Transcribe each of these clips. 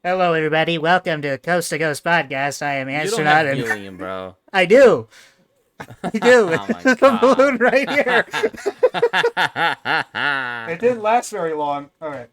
Hello, everybody. Welcome to Coast2Coast podcast. I am You don't have astronaut, and helium, bro. I do, I do. Oh my It's a balloon god. right here. It didn't last very long. All right.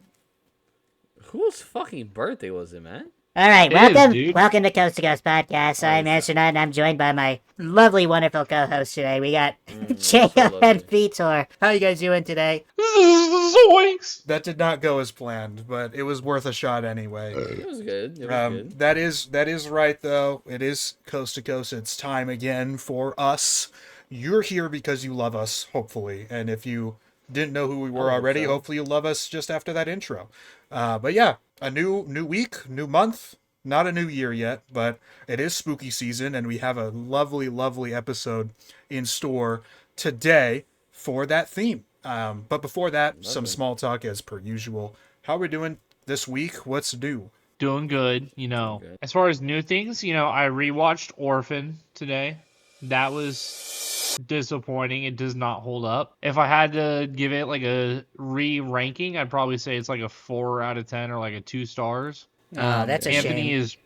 Whose fucking birthday was it, man? All right, It is, welcome, dude. welcome to Coast2Coast podcast. Oh, I'm it's astronaut, and I'm joined by my lovely, wonderful co-host today. We got so Jacob and lovely. Vitor. How you guys doing today? Zoinks! That did not go as planned, but it was worth a shot anyway. It was good. It was good. That is right though. It is coast to coast. It's time again for us. You're here because you love us, hopefully. And if you didn't know who we were I hope already, so. hopefully you love us just after that intro. But yeah, a new week, new month. Not a new year yet, but it is spooky season, and we have a lovely, lovely episode in store today for that theme. But before that, some Lovely. small talk as per usual. How are we doing this week? What's new? Doing good, Doing good. As far as new things, I rewatched Orphan today. That was disappointing. It does not hold up. If I had to give it like a re-ranking, I'd probably say it's like a 4 out of 10 or like a 2 stars. That's a Anthony shame. is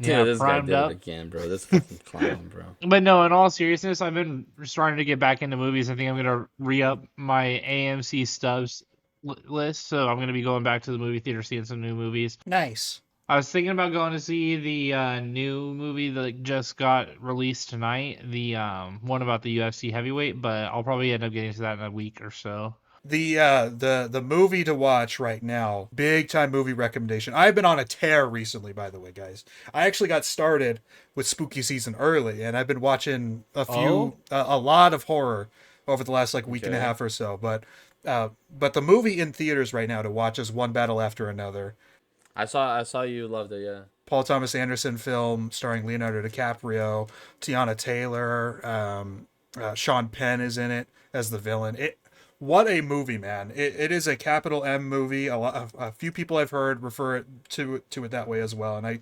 Dude, this guy primed did it up. again, bro. This fucking clown, bro. But no, in all seriousness, I've been starting to get back into movies. I think I'm gonna re-up my AMC stubs list, so I'm gonna be going back to the movie theater, seeing some new movies. Nice. I was thinking about going to see the new movie that just got released tonight, the one about the UFC heavyweight, but I'll probably end up getting to that in a week or so. The movie to watch right now, big time movie recommendation. I've been on a tear recently, by the way, guys. I actually got started with spooky season early, and I've been watching Oh? a lot of horror over the last like week and a Okay. half or so. But the movie in theaters right now to watch is One Battle After Another. I saw you loved it, yeah. Paul Thomas Anderson film starring Leonardo DiCaprio, Tiana Taylor, Sean Penn is in it as the villain. What a movie, man! It is a capital M movie. A few people I've heard refer to it that way as well, and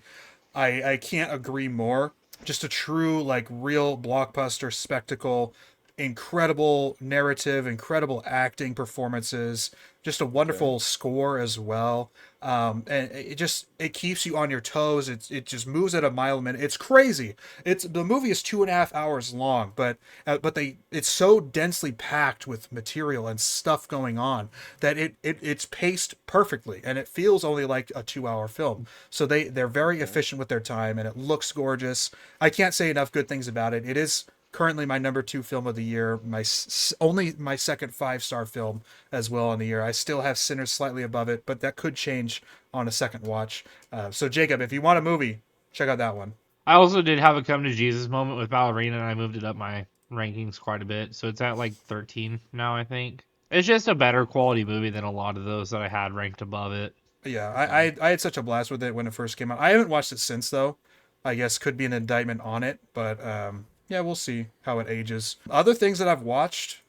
I can't agree more. Just a true like real blockbuster spectacle, incredible narrative, incredible acting performances, just a Okay. wonderful score as well. And it keeps you on your toes. It just moves at a mile a minute. It's crazy. The movie is 2.5 hours long, but it's so densely packed with material and stuff going on that it's paced perfectly, and it feels only like a 2 hour film. So they're very Okay. efficient with their time, and it looks gorgeous. I can't say enough good things about it. It is currently my number two film of the year. Only my second 5-star film as well in the year. I still have Sinners slightly above it, but that could change on a second watch. So Jacob, if you want a movie, check out that one. I also did have a come to Jesus moment with Ballerina, and I moved it up my rankings quite a bit, so it's at like 13 now, I think. It's just a better quality movie than a lot of those that I had ranked above it. Yeah, Okay. I had such a blast with it when it first came out. I haven't watched it since though. I guess could be an indictment on it, but yeah, we'll see how it ages. Other things that I've watched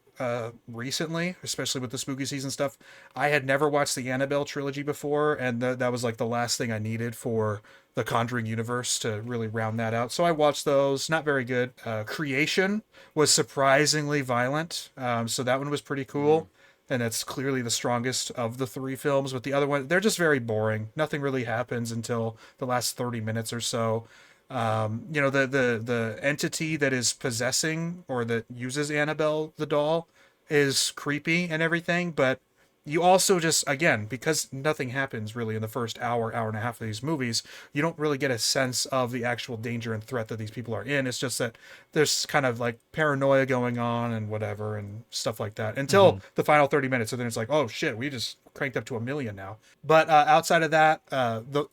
recently, especially with the spooky season stuff, I had never watched the Annabelle trilogy before, and that was like the last thing I needed for the Conjuring universe to really round that out. So I watched those. Not very good. Creation was surprisingly violent, so that one was pretty Mm. cool, and it's clearly the strongest of the three films. But the other one, they're just very boring. Nothing really happens until the last 30 minutes or so. The entity that is possessing or that uses Annabelle the doll is creepy and everything, but you also just, again, because nothing happens really in the first hour and a half of these movies, you don't really get a sense of the actual danger and threat that these people are in. It's just that there's kind of like paranoia going on and whatever and stuff like that until Mhm. the final 30 minutes. And then it's like, oh shit, we just cranked up to 1 million now. But outside of that,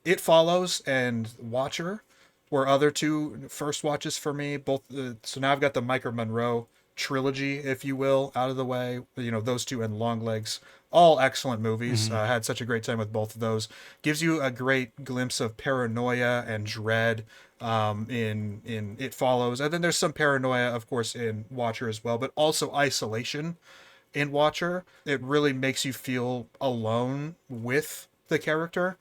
It Follows and Watcher were other two first watches for me. Both, so now I've got the Micah Monroe trilogy, if you will, out of the way. Those two and Longlegs, all excellent movies. Mhm. Had such a great time with both of those. Gives you a great glimpse of paranoia and dread in It Follows, and then there's some paranoia, of course, in Watcher as well, but also isolation in Watcher. It really makes you feel alone with the character.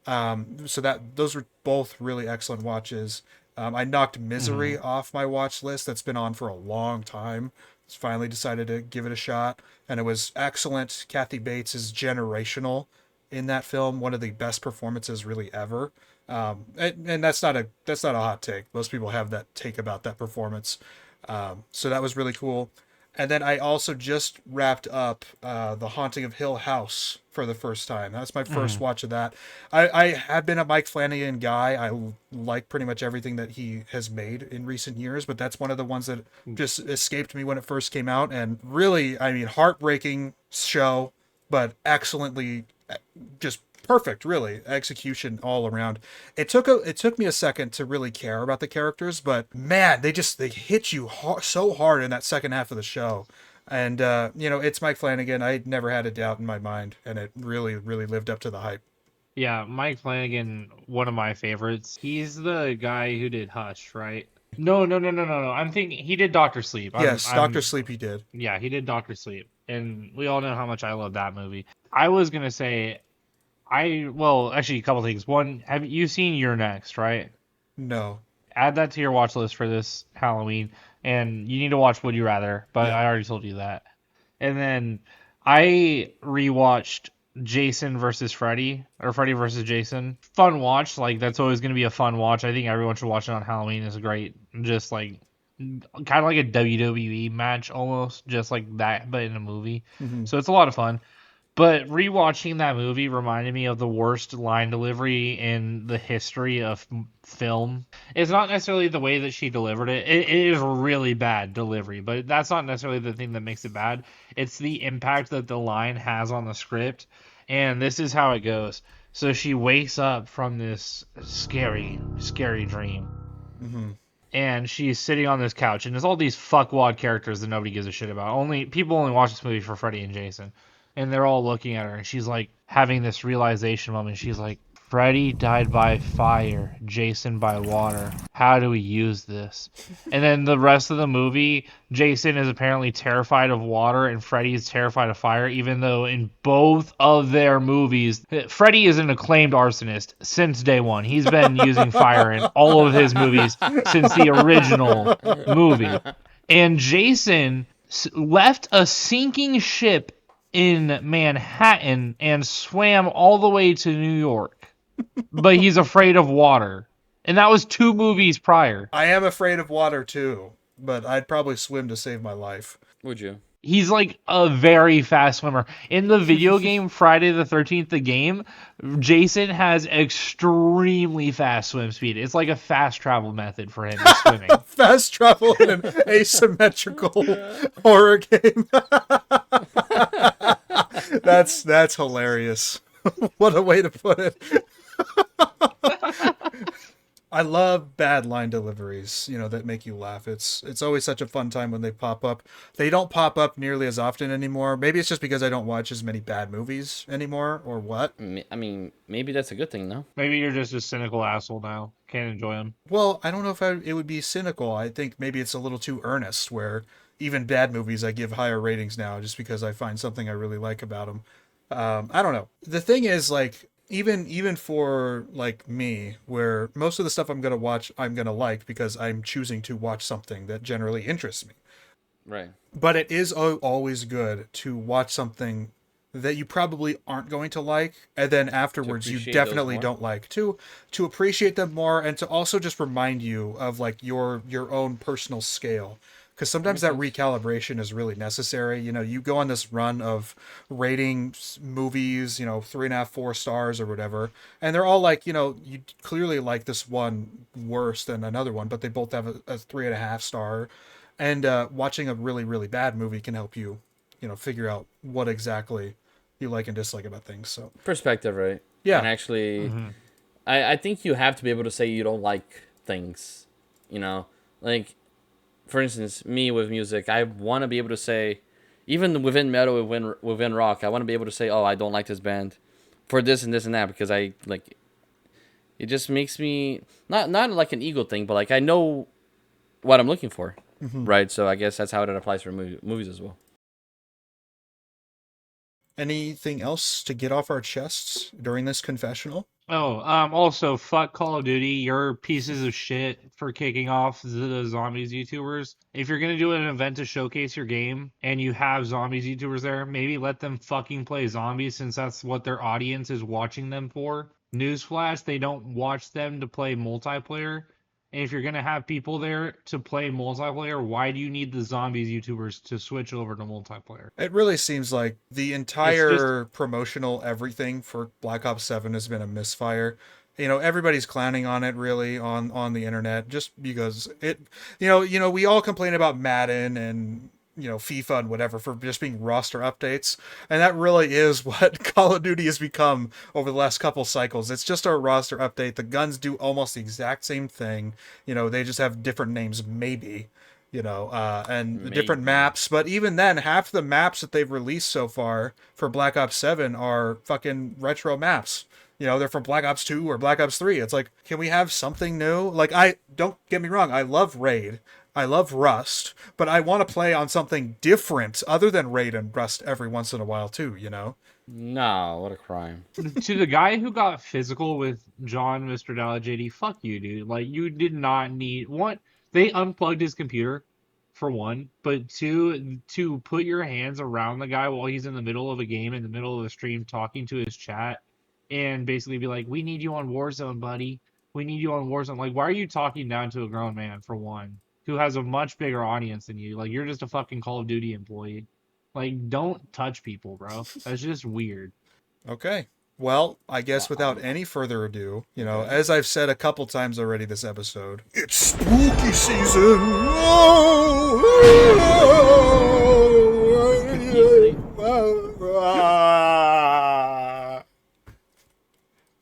So that those were both really excellent watches. I knocked Misery Mhm. off my watch list. That's been on for a long time. Just finally decided to give it a shot, and it was excellent. Kathy Bates is generational in that film. One of the best performances really ever. And that's not a hot take. Most people have that take about that performance. So that was really cool. And then I also just wrapped up The Haunting of Hill House for the first time. That's my first watch of that. I have been a Mike Flanagan guy. I like pretty much everything that he has made in recent years, but that's one of the ones that just escaped me when it first came out. And really, I mean, heartbreaking show, but excellently, just perfect, really, execution all around. It took me a second to really care about the characters, but man, they hit you so hard in that second half of the show. And it's Mike Flanagan. I never had a doubt in my mind, and it really really lived up to the hype. Yeah, Mike Flanagan, one of my favorites. He's the guy who did Hush, right? No, no, no, no, no, no. I'm thinking he did Doctor Sleep. Yes, Dr. Sleepy did. Yeah, he did Doctor Sleep, and we all know how much I love that movie. I was gonna say, well, actually, a couple things. One, have you seen You're Next, right? No. Add that to your watch list for this Halloween, and you need to watch Would You Rather, but Yeah. I already told you that. And then I rewatched Jason versus Freddy, or Freddy versus Jason. Fun watch, like that's always going to be a fun watch. I think everyone should watch it on Halloween. It's great, just like kind of like a WWE match almost, just like that, but in a movie. Mhm. So it's a lot of fun. But rewatching that movie reminded me of the worst line delivery in the history of film. It's not necessarily the way that she delivered it. It is really bad delivery, but that's not necessarily the thing that makes it bad. It's the impact that the line has on the script. And this is how it goes. So she wakes up from this scary, scary dream. Mhm. And she's sitting on this couch, and there's all these fuckwad characters that nobody gives a shit about. People only watch this movie for Freddy and Jason, and they're all looking at her, and she's like having this realization moment. She's like, Freddy died by fire, Jason by water. How do we use this? And then the rest of the movie, Jason is apparently terrified of water and Freddy is terrified of fire, even though in both of their movies, Freddy is an acclaimed arsonist since day one. He's been using fire in all of his movies since the original movie. And Jason left a sinking ship in Manhattan and swam all the way to New York. But he's afraid of water. And that was 2 movies prior. I am afraid of water too, but I'd probably swim to save my life. Would you? He's like a very fast swimmer. In the video game Friday the 13th, the game, Jason has extremely fast swim speed. It's like a fast travel method for him in swimming. Fast travel in an asymmetrical horror game. That's hilarious. What a way to put it. I love bad line deliveries, that make you laugh. It's always such a fun time when they pop up. They don't pop up nearly as often anymore. Maybe it's just because I don't watch as many bad movies anymore, or what? I mean, maybe that's a good thing, no? Maybe you're just a cynical asshole now. Can't enjoy him. Well, I don't know if it would be cynical. I think maybe it's a little too earnest, where even bad movies I give higher ratings now just because I find something I really like about them. I don't know. The thing is, like, even for like me, where most of the stuff I'm gonna watch I'm gonna like because I'm choosing to watch something that generally interests me. Right. But it is always good to watch something that you probably aren't going to like, and then afterwards you appreciate definitely those more. don't like, to appreciate them more, and to also just remind you of like your own personal scale. Because sometimes that recalibration is really necessary. You go on this run of rating movies, 3.5, 4 stars or whatever, and they're all like, you clearly like this one worse than another one, but they both have a 3.5 star. And watching a really, really bad movie can help you, figure out what exactly you like and dislike about things. So Perspective, right? Yeah. And actually, I think you have to be able to say you don't like things, Like, for instance, me with music, I want to be able to say, even within metal, within rock, I want to be able to say, oh, I don't like this band for this and this and that, because I, like, it just makes me, not like an ego thing, but like I know what I'm looking for, right? So I guess that's how it applies for movies as well. anything else to get off our chests during this confessional? Also, fuck Call of Duty. You're pieces of shit for kicking off the zombies YouTubers. If you're gonna do an event to showcase your game and you have zombies YouTubers there, maybe let them fucking play zombies since that's what their audience is watching them for. Newsflash, they don't watch them to play multiplayer. And if you're gonna have people there to play multiplayer, why do you need the zombies YouTubers to switch over to multiplayer? It really seems like the It's just entire promotional everything for Black Ops 7 has been a misfire. You know, everybody's clowning on it really on the internet just because it we all complain about Madden and FIFA and whatever for just being roster updates, and that really is what Call of Duty has become over the last couple cycles. It's just a roster update. The guns do almost the exact same thing. They just have different names maybe, and different maps. But even then, half the maps that they've released so far for Black Ops 7 are fucking retro maps. They're from Black Ops 2 or Black Ops 3. It's like, can we have something new? Like, don't get me wrong, I love Raid. I love Rust, but I want to play on something different other than Raid and Rust every once in a while too, No, what a crime. to the guy who got physical with John, Mr. Dollar JD, fuck you, dude. Like, you did not need one. They unplugged his computer, for one, but two, to put your hands around the guy while he's in the middle of a game, in the middle of a stream, talking to his chat, and basically be like, "We need you on Warzone, buddy. We need you on Warzone." Like, why are you talking down to a grown man, for one, who has a much bigger audience than you? Like, you're just a fucking Call of Duty employee. Like, don't touch people, bro. That's just weird. Okay. Well, I guess without any further ado, as I've said a couple times already this episode, it's spooky season.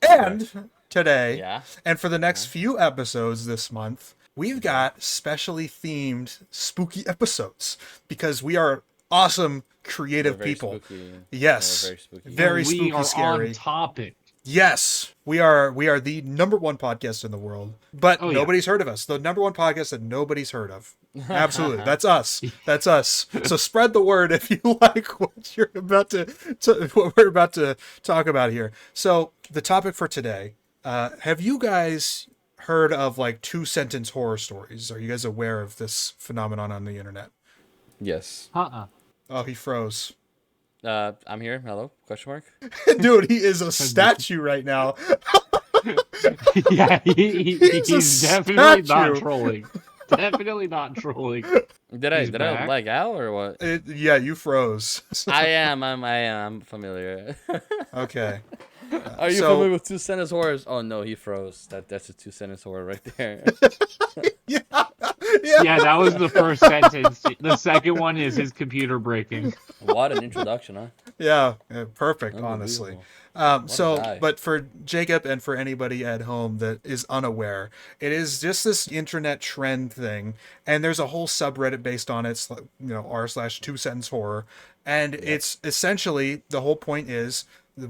And today, and for the next few episodes this month, we've got specially themed spooky episodes because we are awesome creative people. Spooky. Yes, very spooky, we are scary. on topic. Yes, we are the number one podcast in the world, but nobody's heard of us. The number one podcast that nobody's heard of. Absolutely, that's us. That's us. So spread the word if you like what you're about to what we're about to talk about here. So the topic for today: have you guys heard of like 2-sentence horror stories? Are you guys aware of this phenomenon on the internet? Yes. Oh, he froze. I'm here. Hello? Question mark? Dude, he is a statue right now. Yeah, he's definitely not trolling. Definitely not trolling. Did I lag out or what? Yeah, you froze. I am familiar. Okay. Are you familiar with 2-sentence horrors? Oh no, he froze. That's a 2-sentence horror right there. Yeah, that was the first sentence. The second one is his computer breaking. What an introduction, huh? Yeah, perfect, honestly. But for Jacob and for anybody at home that is unaware, it is just this internet trend thing, and there's a whole subreddit based on it, r/2-sentence horror, and it's essentially, the whole point is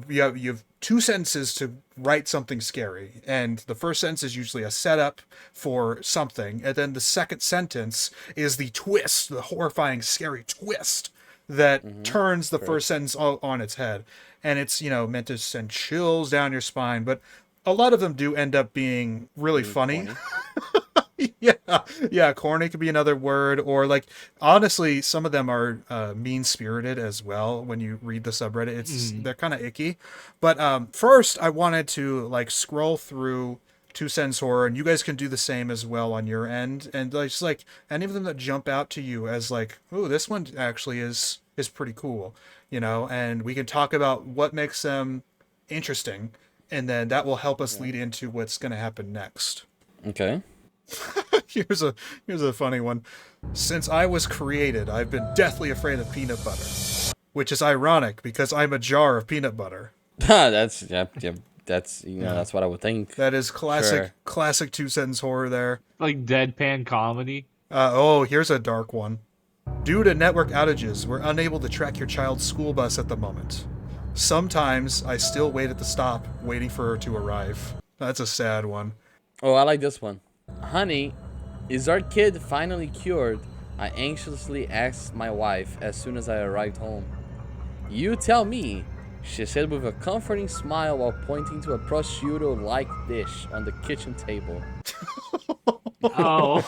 you have 2 sentences to write something scary, and the first sentence is usually a setup for something, and then the second sentence is the twist, the horrifying, scary twist that turns the first sentence on its head. And it's, meant to send chills down your spine, but a lot of them do end up being really funny. Yeah, corny could be another word, or like, honestly, some of them are mean-spirited as well. When you read the subreddit, they're kind of icky. But first, I wanted to like scroll through 2-sentence horror, and you guys can do the same as well on your end, and just like any of them that jump out to you as like, oh, this one actually is pretty cool, and we can talk about what makes them interesting, and then that will help us lead into what's going to happen next. Okay. Here's a funny one. Since I was created, I've been deathly afraid of peanut butter, which is ironic because I'm a jar of peanut butter. That's that's what I would think. That is classic 2-sentence horror there. Like deadpan comedy. Here's a dark one. Due to network outages, we're unable to track your child's school bus at the moment. Sometimes I still wait at the stop, waiting for her to arrive. That's a sad one. Oh, I like this one. Honey, is our kid finally cured? I anxiously asked my wife as soon as I arrived home. You tell me, She said with a comforting smile while pointing to a prosciutto-like dish on the kitchen table. Oh.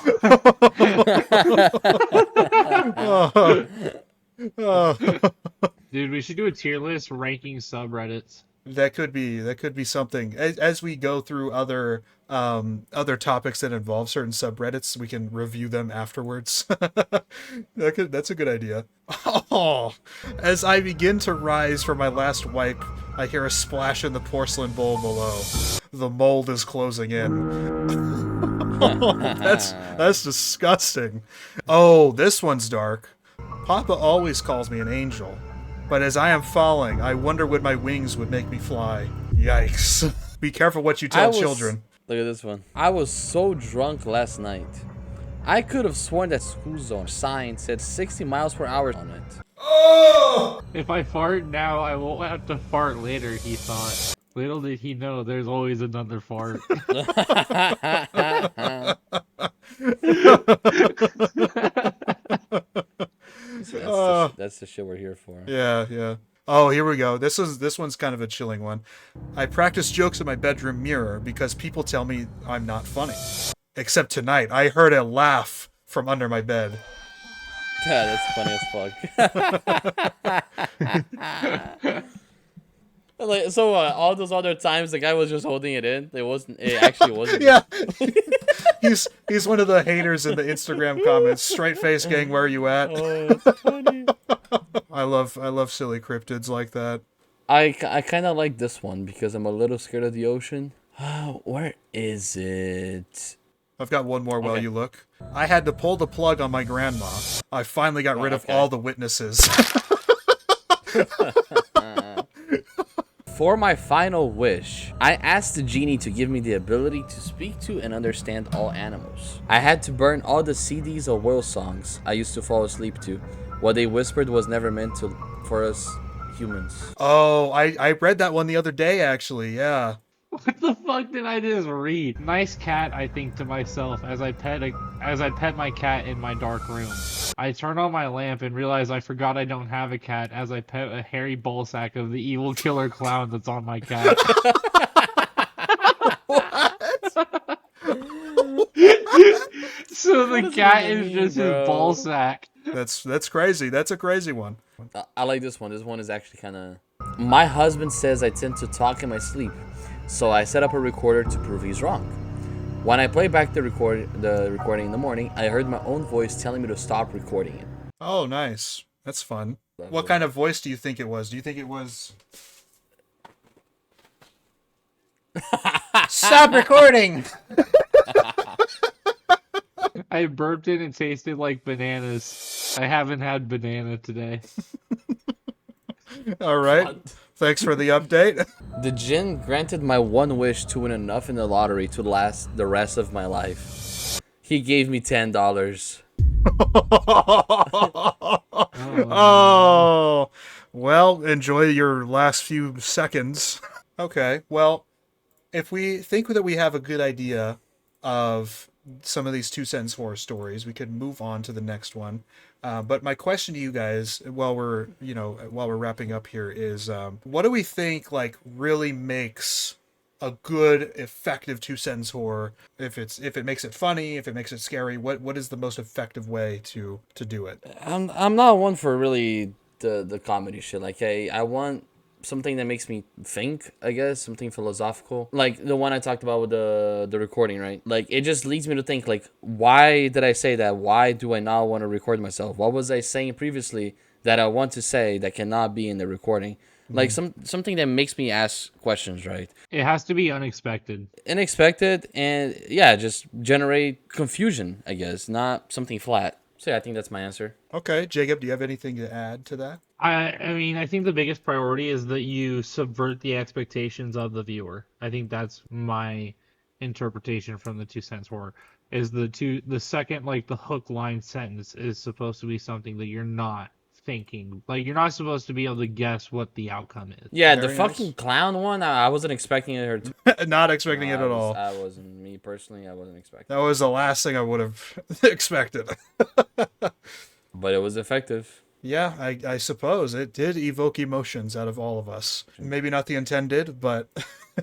Dude, we should do a tier list ranking subreddits. That could be something. As we go through other topics that involve certain subreddits, we can review them afterwards. That's a good idea. Oh, as I begin to rise from my last wipe, I hear a splash in the porcelain bowl below. The mold is closing in. That's disgusting. Oh, this one's dark. Papa always calls me an angel. But as I am falling, I wonder when my wings would make me fly. Yikes. Be careful what you tell children. Look at this one. I was so drunk last night. I could have sworn that school zone sign said 60 miles per hour on it. Oh! If I fart now, I won't have to fart later, he thought. Little did he know there's always another fart. That's the shit we're here for. Yeah. Oh, here we go. This one's kind of a chilling one. I practice jokes in my bedroom mirror because people tell me I'm not funny. Except tonight, I heard a laugh from under my bed. Yeah, that's funny as fuck. Like, so all those other times the guy was just holding it in. It actually wasn't. Yeah. He's one of the haters in the Instagram comments. Straight face gang, where are you at? Oh, that's funny. I love silly cryptids like that. I kind of like this one because I'm a little scared of the ocean. Where is it? I've got one more while Okay. you look. I had to pull the plug on my grandma. I finally got rid of all the witnesses. For my final wish, I asked the genie to give me the ability to speak to and understand all animals. I had to burn all the CDs of whale songs I used to fall asleep to. What they whispered was never meant for us humans. Oh, I read that one the other day, actually. Yeah. What the fuck did I just read? Nice cat, I think to myself as I pet my cat in my dark room. I turn on my lamp and realize I forgot I don't have a cat as I pet a hairy ballsack of the evil killer clown that's on my cat. So the cat is just his ballsack. That's crazy. That's a crazy one. I like this one. This one is actually kind of... My husband says I tend to talk in my sleep, so I set up a recorder to prove he's wrong. When I play back the recording in the morning, I heard my own voice telling me to stop recording it. Oh, nice. That's fun. What kind of voice do you think it was? Do you think it was... Stop recording! I burped it and tasted like bananas. I haven't had banana today. All right. Thanks for the update. The djinn granted my one wish to win enough in the lottery to last the rest of my life. He gave me $10. Oh, well, enjoy your last few seconds. Okay, well, if we think that we have a good idea of some of these 2-sentence horror stories, we could move on to the next one. But my question to you guys, while we're wrapping up here, is what do we think really makes a good, effective 2-sentence horror? If it makes it funny, if it makes it scary, what is the most effective way to do it? I'm not one for really the comedy shit. Like, I want something that makes me think, I guess, something philosophical. Like the one I talked about with the recording, right? Like, it just leads me to think, like, why did I say that? Why do I not want to record myself? What was I saying previously that I want to say that cannot be in the recording? Like, something that makes me ask questions, right? It has to be unexpected. Unexpected and, yeah, just generate confusion, I guess, not something flat. So, yeah, I think that's my answer. Okay, Jacob, do you have anything to add to that? I mean, I think the biggest priority is that you subvert the expectations of the viewer. I think that's my interpretation from the 2-sentence horror. Is the second, like, the hook line sentence is supposed to be something that you're not thinking. Like, you're not supposed to be able to guess what the outcome is. Yeah, Very the fucking clown one, I wasn't expecting her to... Not expecting it at all. I wasn't, me personally, I wasn't expecting That was the last thing I would have expected. But it was effective. Yeah, I suppose it did evoke emotions out of all of us. Maybe not the intended, but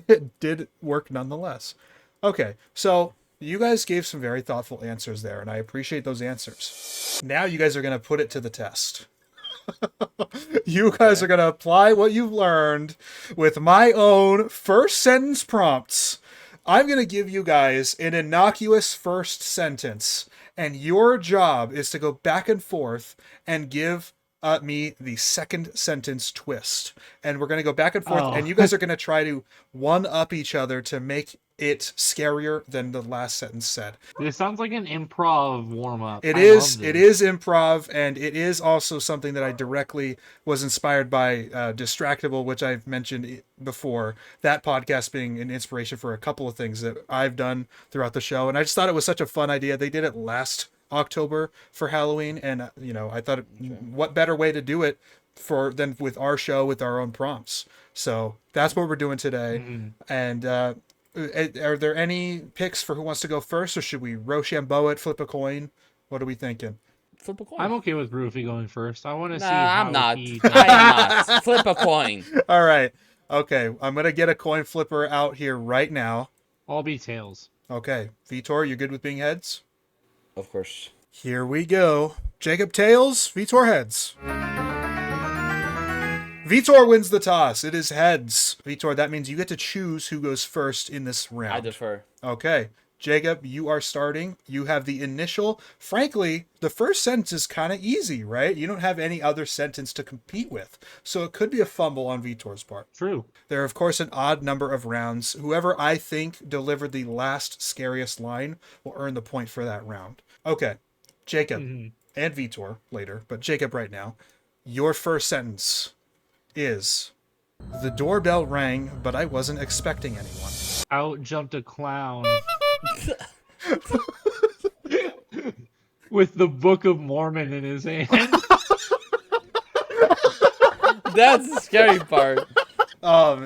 it did work nonetheless. Okay, so you guys gave some very thoughtful answers there, and I appreciate those answers. Now you guys are going to put it to the test. You guys are going to apply what you've learned with my own first sentence prompts. I'm going to give you guys an innocuous first sentence, and your job is to go back and forth and give me the second sentence twist. And we're going to go back and forth, and you guys are going to try to one-up each other to make it scarier than the last sentence said. This sounds like an improv warm-up. It I is. love It this. is improv, and it is also something that I directly was inspired by. Distractable, which I've mentioned before. That podcast being an inspiration for a couple of things that I've done throughout the show, and I just thought it was such a fun idea. They did it last October for Halloween, and I thought, what better way to do it than with our show with our own prompts. So that's what we're doing today, and. Are there any picks for who wants to go first, or should we Rochambeau it, flip a coin? What are we thinking? Flip a coin. I'm okay with Roofy going first. I want to see Nah, how I'm not. he I am not. Flip a coin. All right. Okay, I'm going to get a coin flipper out here right now. I'll be tails. Okay, Vitor, you good with being heads? Of course. Here we go. Jacob tails, Vitor heads. Vitor wins the toss. It is heads. Vitor, that means you get to choose who goes first in this round. I defer. Okay. Jacob, you are starting. You have the initial. Frankly, the first sentence is kind of easy, right? You don't have any other sentence to compete with. So it could be a fumble on Vitor's part. True. There are, of course, an odd number of rounds. Whoever I think delivered the last scariest line will earn the point for that round. Okay. Jacob and Vitor later, but Jacob right now. Your first sentence is: the doorbell rang, but I wasn't expecting anyone. Out jumped a clown with the Book of Mormon in his hand. That's the scary part.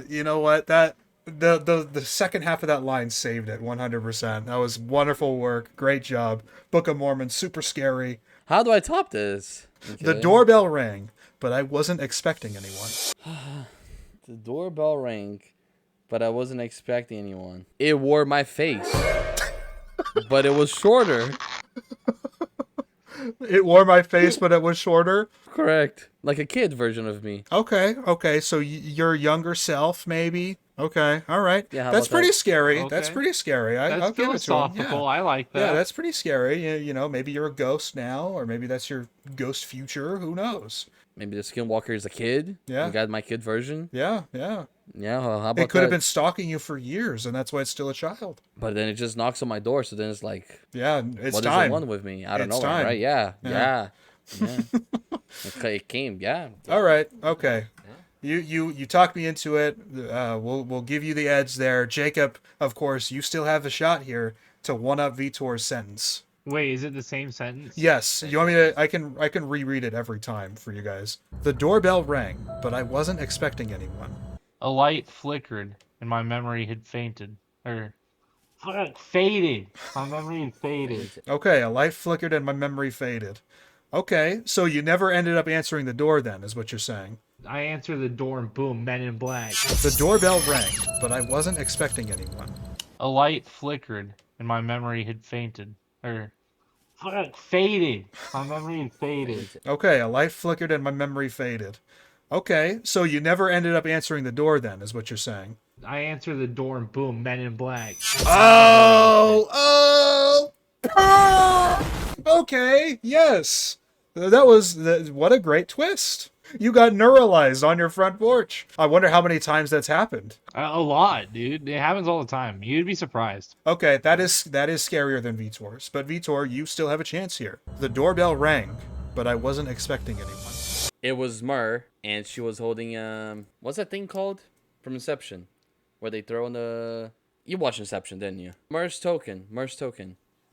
You know what? That the second half of that line saved it 100%. That was wonderful work. Great job. Book of Mormon, super scary. How do I top this? The Okay. doorbell rang, but I wasn't expecting anyone. The doorbell rang, but I wasn't expecting anyone. It wore my face, but it was shorter. It wore my face, but it was shorter. Correct. Like a kid version of me. Okay. So your younger self, maybe. Okay, all right. Yeah, how That's about pretty that? scary. Okay. That's pretty scary. I'll That's give it to him. philosophical. Yeah. I like that. Yeah, that's pretty scary. Maybe you're a ghost now, or maybe that's your ghost future. Who knows? Maybe the skinwalker is a kid. Yeah. You got my kid version. Yeah. Yeah, well, how about It could have that? been stalking you for years, and that's why it's still a child. But then it just knocks on my door, so then it's like, Yeah, it's what does time. it want with me? I don't It's know, time. right? Yeah. Yeah. It came, yeah. All right. Okay. You talked me into it. We'll give you the edge there, Jacob. Of course, you still have the shot here to one up Vitor's sentence. Wait, is it the same sentence? Yes. You want me to? I can reread it every time for you guys. The doorbell rang, but I wasn't expecting anyone. A light flickered, and my memory had fainted. Faded. My memory had faded. Okay, a light flickered and my memory faded. Okay, so you never ended up answering the door then, is what you're saying. I answer the door and boom, Men in Black. The doorbell rang, but I wasn't expecting anyone. A light flickered, and my memory had fainted. Faded. My memory had faded. Okay, a light flickered and my memory faded. Okay, so you never ended up answering the door then, is what you're saying. I answer the door and boom, Men in Black. Oh! Okay, yes. That was what a great twist. You got neuralized on your front porch. I wonder how many times that's happened. A lot, dude. It happens all the time. You'd be surprised. Okay, that is scarier than Vitor's. But Vitor, you still have a chance here. The doorbell rang, but I wasn't expecting anyone. It was Mur, and she was holding what's that thing called from Inception, where they throw in the. You watched Inception, didn't you? Mur's token.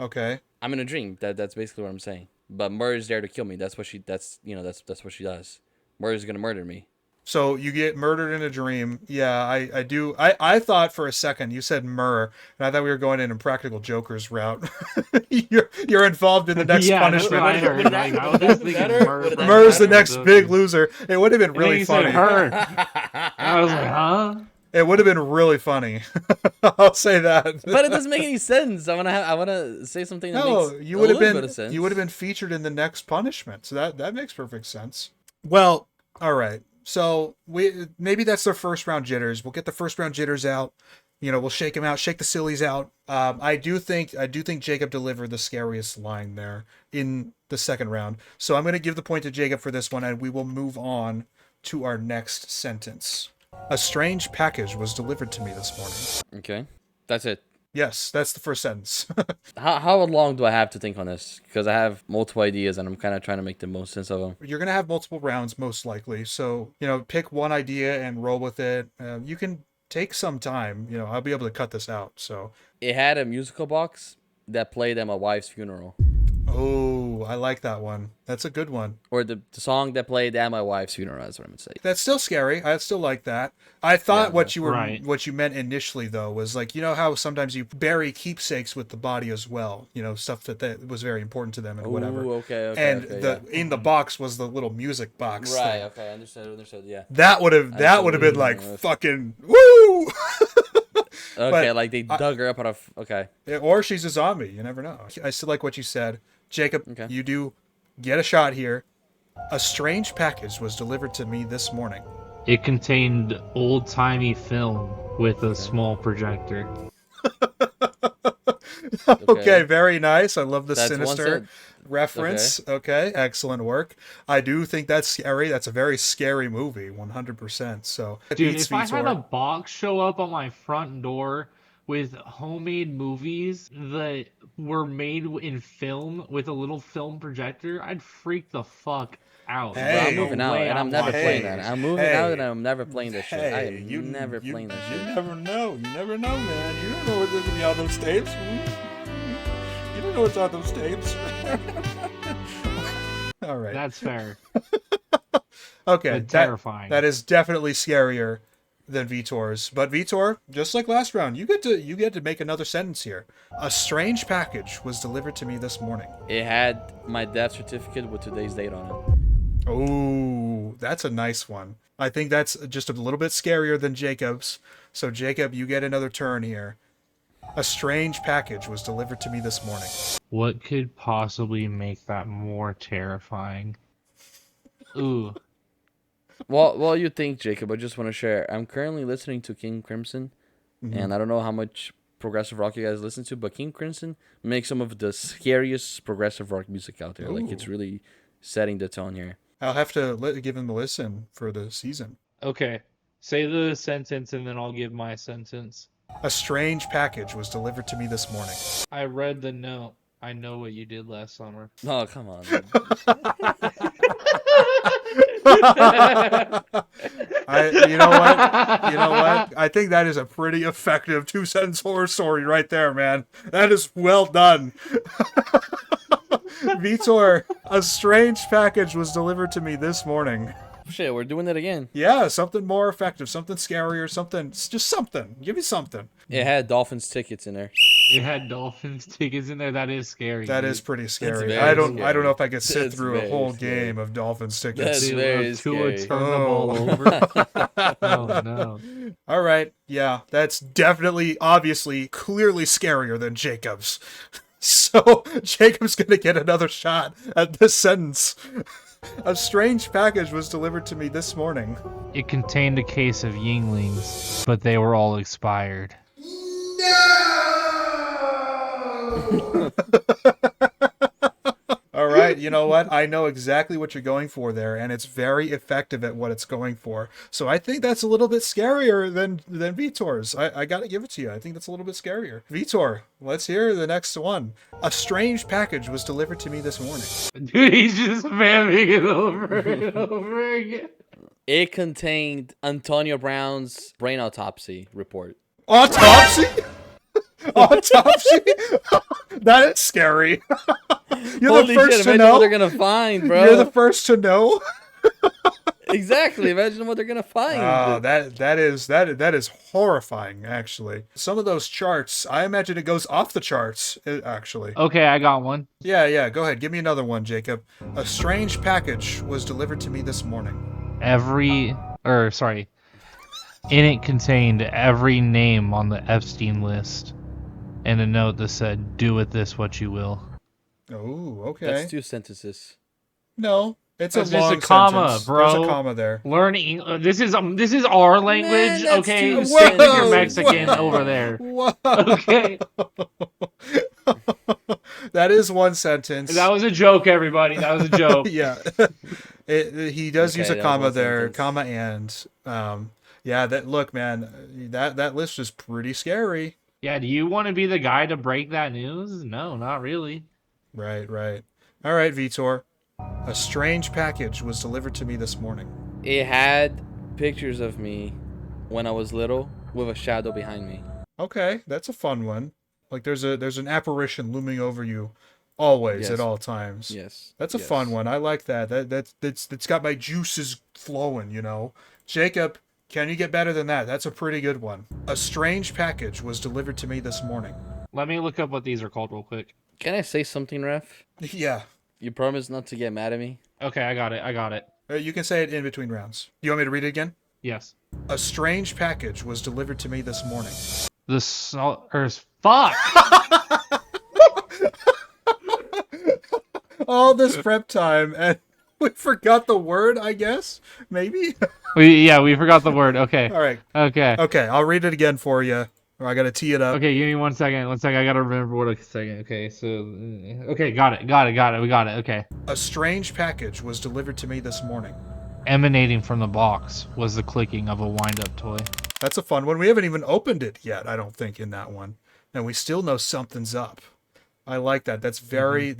Okay. I'm in a dream. That's basically what I'm saying. But Mur is there to kill me. That's what she. That's what she does. Mur is gonna murder me. So you get murdered in a dream. Yeah, I do. I thought for a second you said murr, and I thought we were going in Impractical Joker's route. You're involved in the next Yeah, that's punishment. what I heard. Would've Like, that- I would've was that thinking better? Murr. Would've that Murr's the better? next big loser. It would have been And then really you said funny. her. And I was like, huh? It would have been really funny. I'll say that. But it doesn't make any sense. I wanna say something that No, makes you a would have little been bit of sense. you would have been featured in the next punishment. So that makes perfect sense. Well, all right. So maybe that's their first round jitters. We'll get the first round jitters out. We'll shake them out, shake the sillies out. I do think Jacob delivered the scariest line there in the second round. So I'm going to give the point to Jacob for this one, and we will move on to our next sentence. A strange package was delivered to me this morning. Okay, that's it. Yes, that's the first sentence. How long do I have to think on this? Because I have multiple ideas and I'm kind of trying to make the most sense of them. You're going to have multiple rounds, most likely. So, pick one idea and roll with it. You can take some time. I'll be able to cut this out. So, It had a musical box that played at my wife's funeral. oh, I like that one. That's a good one. Or the song that played at my wife's funeral, that's what I'm going to say. That's still scary. I still like that. I thought Yeah, what you were right. what you meant initially though was like, how sometimes you bury keepsakes with the body as well, stuff that was very important to them and whatever. Ooh, okay, And okay, in the box was the little music box Right, thing. okay, understood, yeah. That would have been like Absolutely. fucking woo. Okay, But like they dug her up out of, okay. Or she's a zombie. You never know. I still like what you said. Jacob, Okay. you do get a shot here. A strange package was delivered to me this morning. It contained old-timey film with a small projector. Okay, very nice. I love the That's one sinister sentence. reference. Okay, excellent work. I do think that's scary. That's a very scary movie, 100%. So, it Dude, beats if I had Vitor. a box show up on my front door with homemade movies that were made in film with a little film projector, I'd freak the fuck out. Hey. But I'm No moving out, way and I'm I'm never watching playing it. that. I'm moving Hey. out, and I'm never playing this shit. I Hey, am never playing that You shit. never know. You never know, man. You don't know what's going to be on those tapes. You don't know what's on those tapes. All right. That's fair. Okay. But terrifying. That is definitely scarier than Vitor's. But Vitor, just like last round, you get to make another sentence here. A strange package was delivered to me this morning. It had my death certificate with today's date on it. Oh, that's a nice one. I think that's just a little bit scarier than Jacob's. So Jacob, you get another turn here. A strange package was delivered to me this morning. What could possibly make that more terrifying? Ooh. Well, you think, Jacob? I just want to share. I'm currently listening to King Crimson, and I don't know how much progressive rock you guys listen to, but King Crimson makes some of the scariest progressive rock music out there. Like, it's Ooh. really setting the tone here. I'll have to give him a listen for the season. Okay. Say the sentence and then I'll give my sentence. A strange package was delivered to me this morning. I read the note. I know what you did last summer. Oh, come on. Man. You know what? I think that is a pretty effective 2-sentence horror story right there, man. That is well done. Vitor, a strange package was delivered to me this morning. Shit, we're doing it again. Yeah, something more effective, something scarier, just something. Give me something. It had Dolphins tickets in there. It had Dolphins tickets in there. That is scary. That dude. is pretty scary. very I don't scary. know if I could sit It's through a very whole scary. game of Dolphins tickets. That's Dude, very Tua scary. turned the ball over. Oh no. All right. Yeah, that's definitely, obviously, clearly scarier than Jacob's. So Jacob's going to get another shot at this sentence. A strange package was delivered to me this morning. It contained a case of Yinglings, but they were all expired. All right, you know what? I know exactly what you're going for there, and it's very effective at what it's going for. So I think that's a little bit scarier than Vitor's. I got to give it to you. I think that's a little bit scarier. Vitor, let's hear the next one. A strange package was delivered to me this morning. Dude, he's just spamming it over and over again. It contained Antonio Brown's brain autopsy report. Autopsy? Autopsy? That is scary. You're Holy the first shit, to imagine know. what they're gonna find, bro. You're the first to know. Exactly. Imagine what they're gonna find. Oh, that is horrifying. Actually, some of those charts, I imagine it goes off the charts. Actually, Okay, I got one. yeah. Go ahead, give me another one, Jacob. A strange package was delivered to me this morning. In it contained every name on the Epstein list, and a note that said, "Do with this what you will." Oh, okay. That's 2 sentences. No, it's That's a just long a comma, sentence. bro. There's a comma there. Learning. This is our language. that's Okay, too stick with your whoa, Mexican whoa. over there. Whoa. Okay, That is one sentence. that was a joke, everybody. That was a joke. Yeah. He does use Okay, a that was comma one there, sentence. comma and yeah, that look, man, that list is pretty scary. Yeah, do you want to be the guy to break that news? No, not really. Right. All right, Vitor. A strange package was delivered to me this morning. It had pictures of me when I was little with a shadow behind me. Okay, that's a fun one. Like there's an apparition looming over you always Yes. at all times. Yes. That's a yes. fun one. I like that. That's got my juices flowing, you know. Jacob, can you get better than that? That's a pretty good one. A strange package was delivered to me this morning. Let me look up what these are called real quick. Can I say something, Ref? Yeah. You promise not to get mad at me? Okay, I got it. You can say it in between rounds. You want me to read it again? Yes. A strange package was delivered to me this morning. Fuck! All this prep time and we forgot the word, I guess? Maybe? we forgot the word. Okay. All right. Okay. Okay, I'll read it again for you. Or I got to tee it up. Okay, give me 1 second. 1 second. I gotta remember what a second. Okay, so okay, got it. We got it. Okay. A strange package was delivered to me this morning. Emanating from the box was the clicking of a wind-up toy. That's a fun one. We haven't even opened it yet, I don't think, in that one. And we still know something's up. I like that. That's very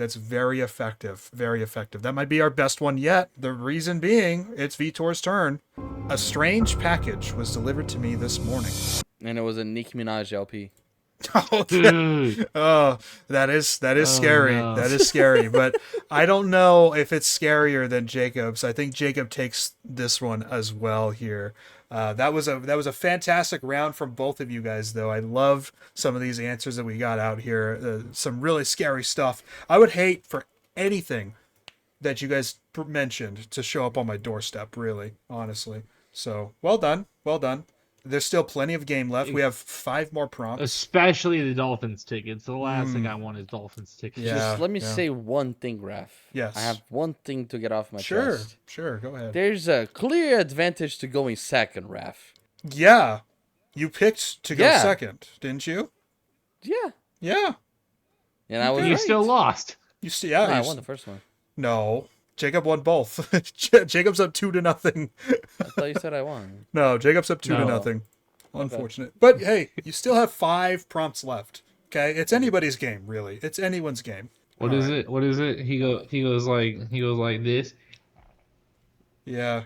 effective. Very effective. That might be our best one yet. The reason being, it's Vitor's turn. A strange package was delivered to me this morning. And it was a Nicki Minaj LP. Dude. Oh, that is scary. no. That is scary. But I don't know if it's scarier than Jacob's. I think Jacob takes this one as well here. That was a fantastic round from both of you guys, though. I love some of these answers that we got out here. Some really scary stuff. I would hate for anything that you guys mentioned to show up on my doorstep, really, honestly. So, well done. There's still plenty of game left. We have 5 more prompts. Especially the Dolphins tickets. The last thing I want is Dolphins tickets. Yeah. Just let me say one thing, Raf. Yes. I have one thing to get off my chest. Sure, go ahead. There's a clear advantage to going second, Raf. Yeah. You picked to go Yeah. second, didn't you? Yeah. Yeah. And I was You right. still lost. You see, No, yeah. I won the first one. No. Jacob won both. Jacob's up 2-0. I thought you said I won. No, Jacob's up 2-0. Unfortunate. But hey, you still have 5 prompts left. Okay? It's anybody's game, really. It's anyone's game. What is it? What is it? He goes like this. Yeah.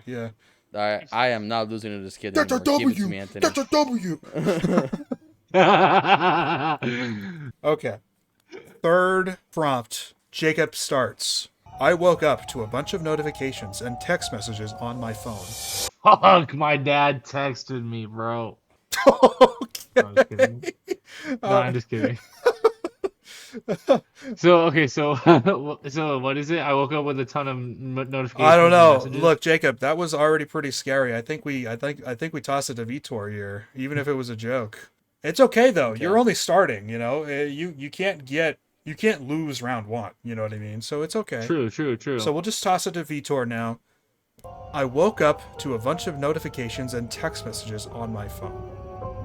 I am not losing to this kid That's a anymore. Give it to W. me, Anthony. That's a W. Okay. Third prompt. Jacob starts. I woke up to a bunch of notifications and text messages on my phone. Fuck, my dad texted me, bro. Okay. No, I'm just kidding. No, I'm just kidding. So what is it? I woke up with a ton of notifications. I don't and know. messages. Look, Jacob, that was already pretty scary. I think we tossed it to Vitor here, even if it was a joke. It's okay though. Okay. You're only starting. You know, you can't lose round 1. You know what I mean? So it's okay. True. So we'll just toss it to Vitor now. I woke up to a bunch of notifications and text messages on my phone.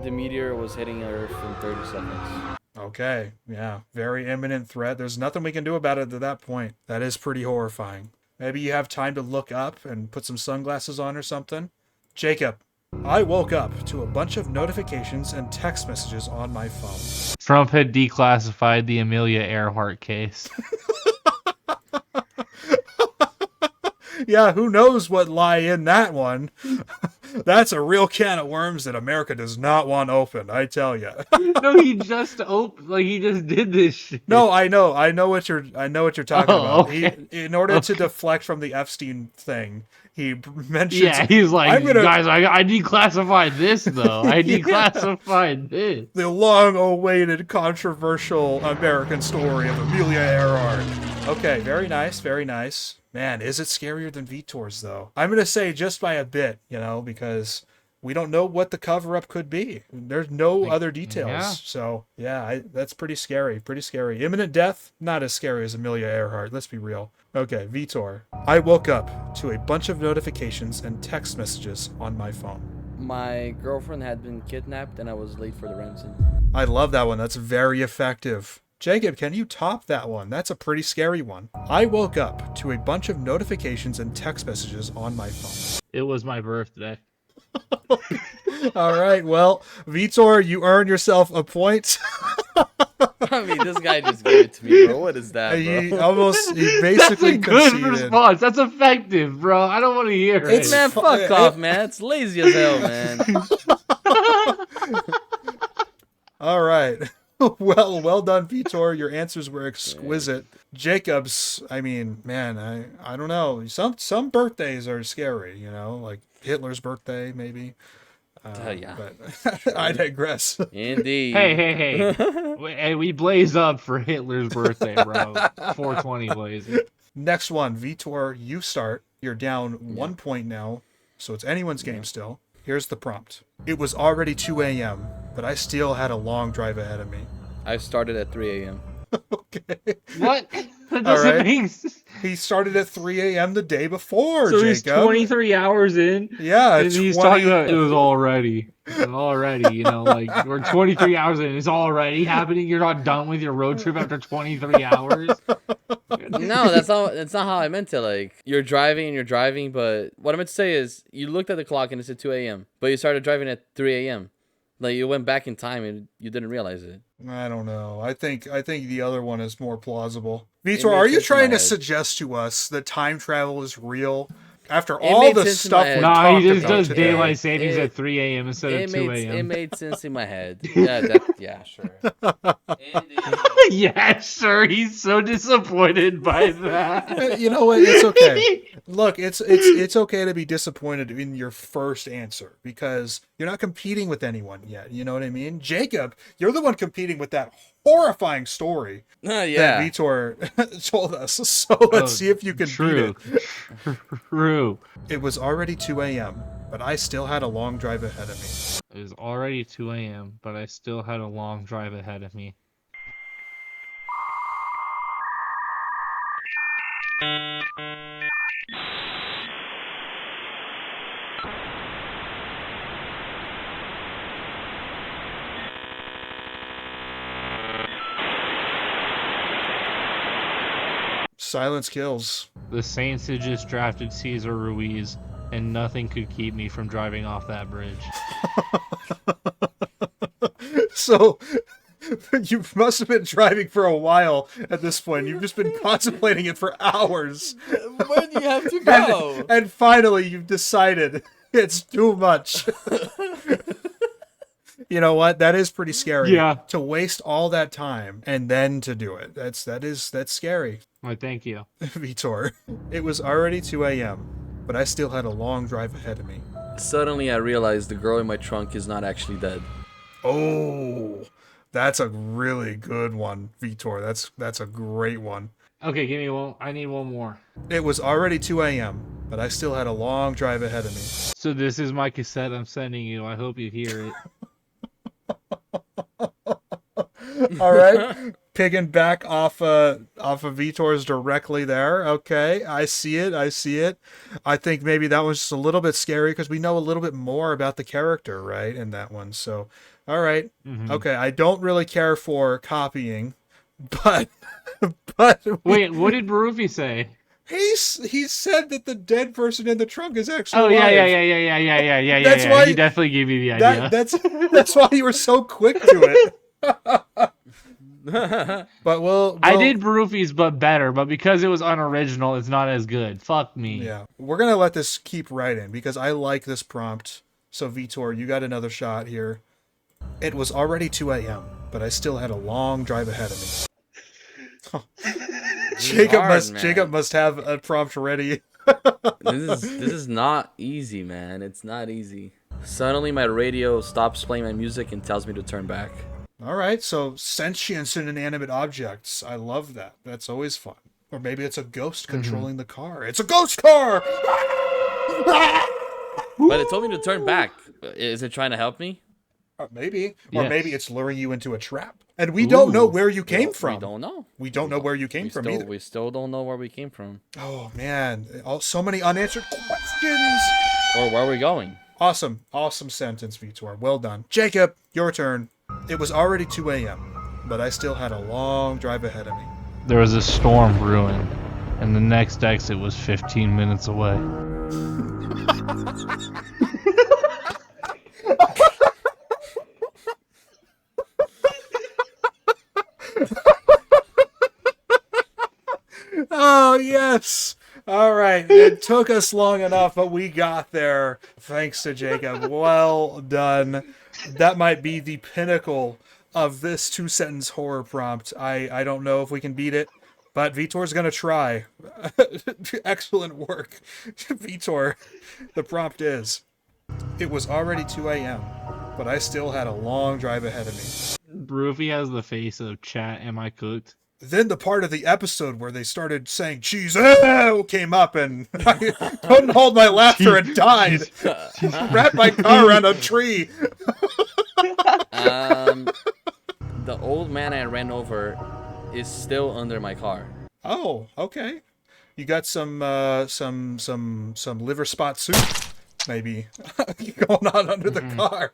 The meteor was hitting Earth in 30 seconds. Okay, yeah, very imminent threat. There's nothing we can do about it at that point. That is pretty horrifying. Maybe you have time to look up and put some sunglasses on or something. Jacob, I woke up to a bunch of notifications and text messages on my phone. Trump had declassified the Amelia Earhart case. Yeah, who knows what lie in that one? That's a real can of worms that America does not want open, I tell you. No, he just he just did this shit. No, I know what you're talking Oh, about. okay. In order to deflect from the Epstein thing, he mentions. Yeah, he's like, I'm gonna- guys, I declassified this though. I declassified this. the long-awaited, controversial American story of Amelia Earhart. Okay, very nice, very nice. Man, is it scarier than Vitor's though? I'm gonna say just by a bit, because we don't know what the cover-up could be. There's no other details. yeah. So, yeah, that's pretty scary. Pretty scary. Imminent death, not as scary as Amelia Earhart. Let's be real. Okay, Vitor. I woke up to a bunch of notifications and text messages on my phone. My girlfriend had been kidnapped and I was late for the ransom. I love that one. That's very effective. Jacob, can you top that one? That's a pretty scary one. I woke up to a bunch of notifications and text messages on my phone. It was my birthday. All right, well, Vitor, you earned yourself a point. I mean, this guy just gave it to me, bro. What is that, bro? He That's basically a good conceded. response. That's effective, bro. I don't want to hear It's- it. Man, fuck off, man. It's lazy as hell, man. All right. Well done, Vitor. Your answers were exquisite. Jacob's, I mean, man, I don't know. Some birthdays are scary, like Hitler's birthday, maybe. Yeah. But I digress. Indeed. Hey. Hey, we blaze up for Hitler's birthday, bro. 420 blazing. Next one, Vitor, you start. You're down 1 point now, so it's anyone's game still. Here's the prompt. It was already 2 a.m., but I still had a long drive ahead of me. I started at 3 a.m. Okay. What? That doesn't right. make sense. He started at 3 a.m. the day before, So Jacob. he's 23 hours in. Yeah, And it's he's 20 talking about it was already, like we're 23 hours in. It's already happening. You're not done with your road trip after 23 hours. No, that's not how I meant it. Like, you're driving, but what I meant to say is you looked at the clock and it said 2 a.m., but you started driving at 3 a.m. Like, you went back in time and you didn't realize it. I don't know. I think the other one is more plausible. It Vitor, made are you sense in trying my to head. suggest to us that time travel is real? After It all made the sense in stuff my we head. No, talked he just about does today. daylight savings It- at 3 a.m. instead of 2 It a.m. made sense in my head. Yeah, sure. Yeah, sure. He's so disappointed by that. You know what? It's okay. Look, it's okay to be disappointed in your first answer because you're not competing with anyone yet. You know what I mean? Jacob, you're the one competing with that horrifying story that Yeah. Vitor told us. So let's see if you can True. beat it. True. It was already 2 a.m., but I still had a long drive ahead of me. It was already 2 a.m., but I still had a long drive ahead of me. Silence kills. The Saints had just drafted Cesar Ruiz, and nothing could keep me from driving off that bridge. So you must have been driving for a while at this point. You've just been contemplating it for hours. Where do you have to go? And finally you've decided it's too much. You know what? That is pretty scary. Yeah. To waste all that time and then to do it. That's scary. Why, thank you. Vitor. It was already 2 a.m., but I still had a long drive ahead of me. Suddenly, I realized the girl in my trunk is not actually dead. Oh, that's a really good one, Vitor. That's a great one. Okay, give me one. I need one more. It was already 2 a.m., but I still had a long drive ahead of me. So this is my cassette I'm sending you. I hope you hear it. All right. Picking back off of Vitor's directly there. Okay, I see it. I think maybe that was just a little bit scary because we know a little bit more about the character, right, in that one. So, all right. Okay, I don't really care for copying, but Wait, what did Barufi say? he said that the dead person in the trunk is actually Oh yeah, alive. yeah. That's why- He definitely gave you the idea. That's why you were so quick to it. But we'll I did Barufi's, but better. But because it was unoriginal, it's not as good. Fuck me. Yeah, we're gonna let this keep writing because I like this prompt. So Vitor, you got another shot here. It was already 2 a.m., but I still had a long drive ahead of me. Hard, man. Jacob must have a prompt ready. This is not easy, man. It's not easy. Suddenly, my radio stops playing my music and tells me to turn back. All right, so sentience in inanimate objects. I love that. That's always fun. Or maybe it's a ghost controlling the car. It's a ghost car! But it told me to turn back. Is it trying to help me? Maybe. Or Yes. maybe it's luring you into a trap. And we don't know Ooh. where you came from. We don't know. We don't know where you came from either. We still don't know where we came from. Oh, man. So many unanswered questions. Or where we're going. Awesome. Awesome sentence, Vitor. Well done. Jacob, your turn. It was already 2 a.m., but I still had a long drive ahead of me. There was a storm brewing, and the next exit was 15 minutes away. Oh, yes. All right. It took us long enough, but we got there. Thanks to Jacob. Well done. That might be the pinnacle of this 2-sentence horror prompt. I don't know if we can beat it, but Vitor's going to try. Excellent work. Vitor, the prompt is, it was already 2 a.m., but I still had a long drive ahead of me. Roofy has the face of chat, am I cooked? Then the part of the episode where they started saying cheese came up, and I couldn't hold my laughter and died. Wrapped my car around a tree. The old man I ran over is still under my car. Oh, okay. You got some liver spot soup, maybe, going on under the car.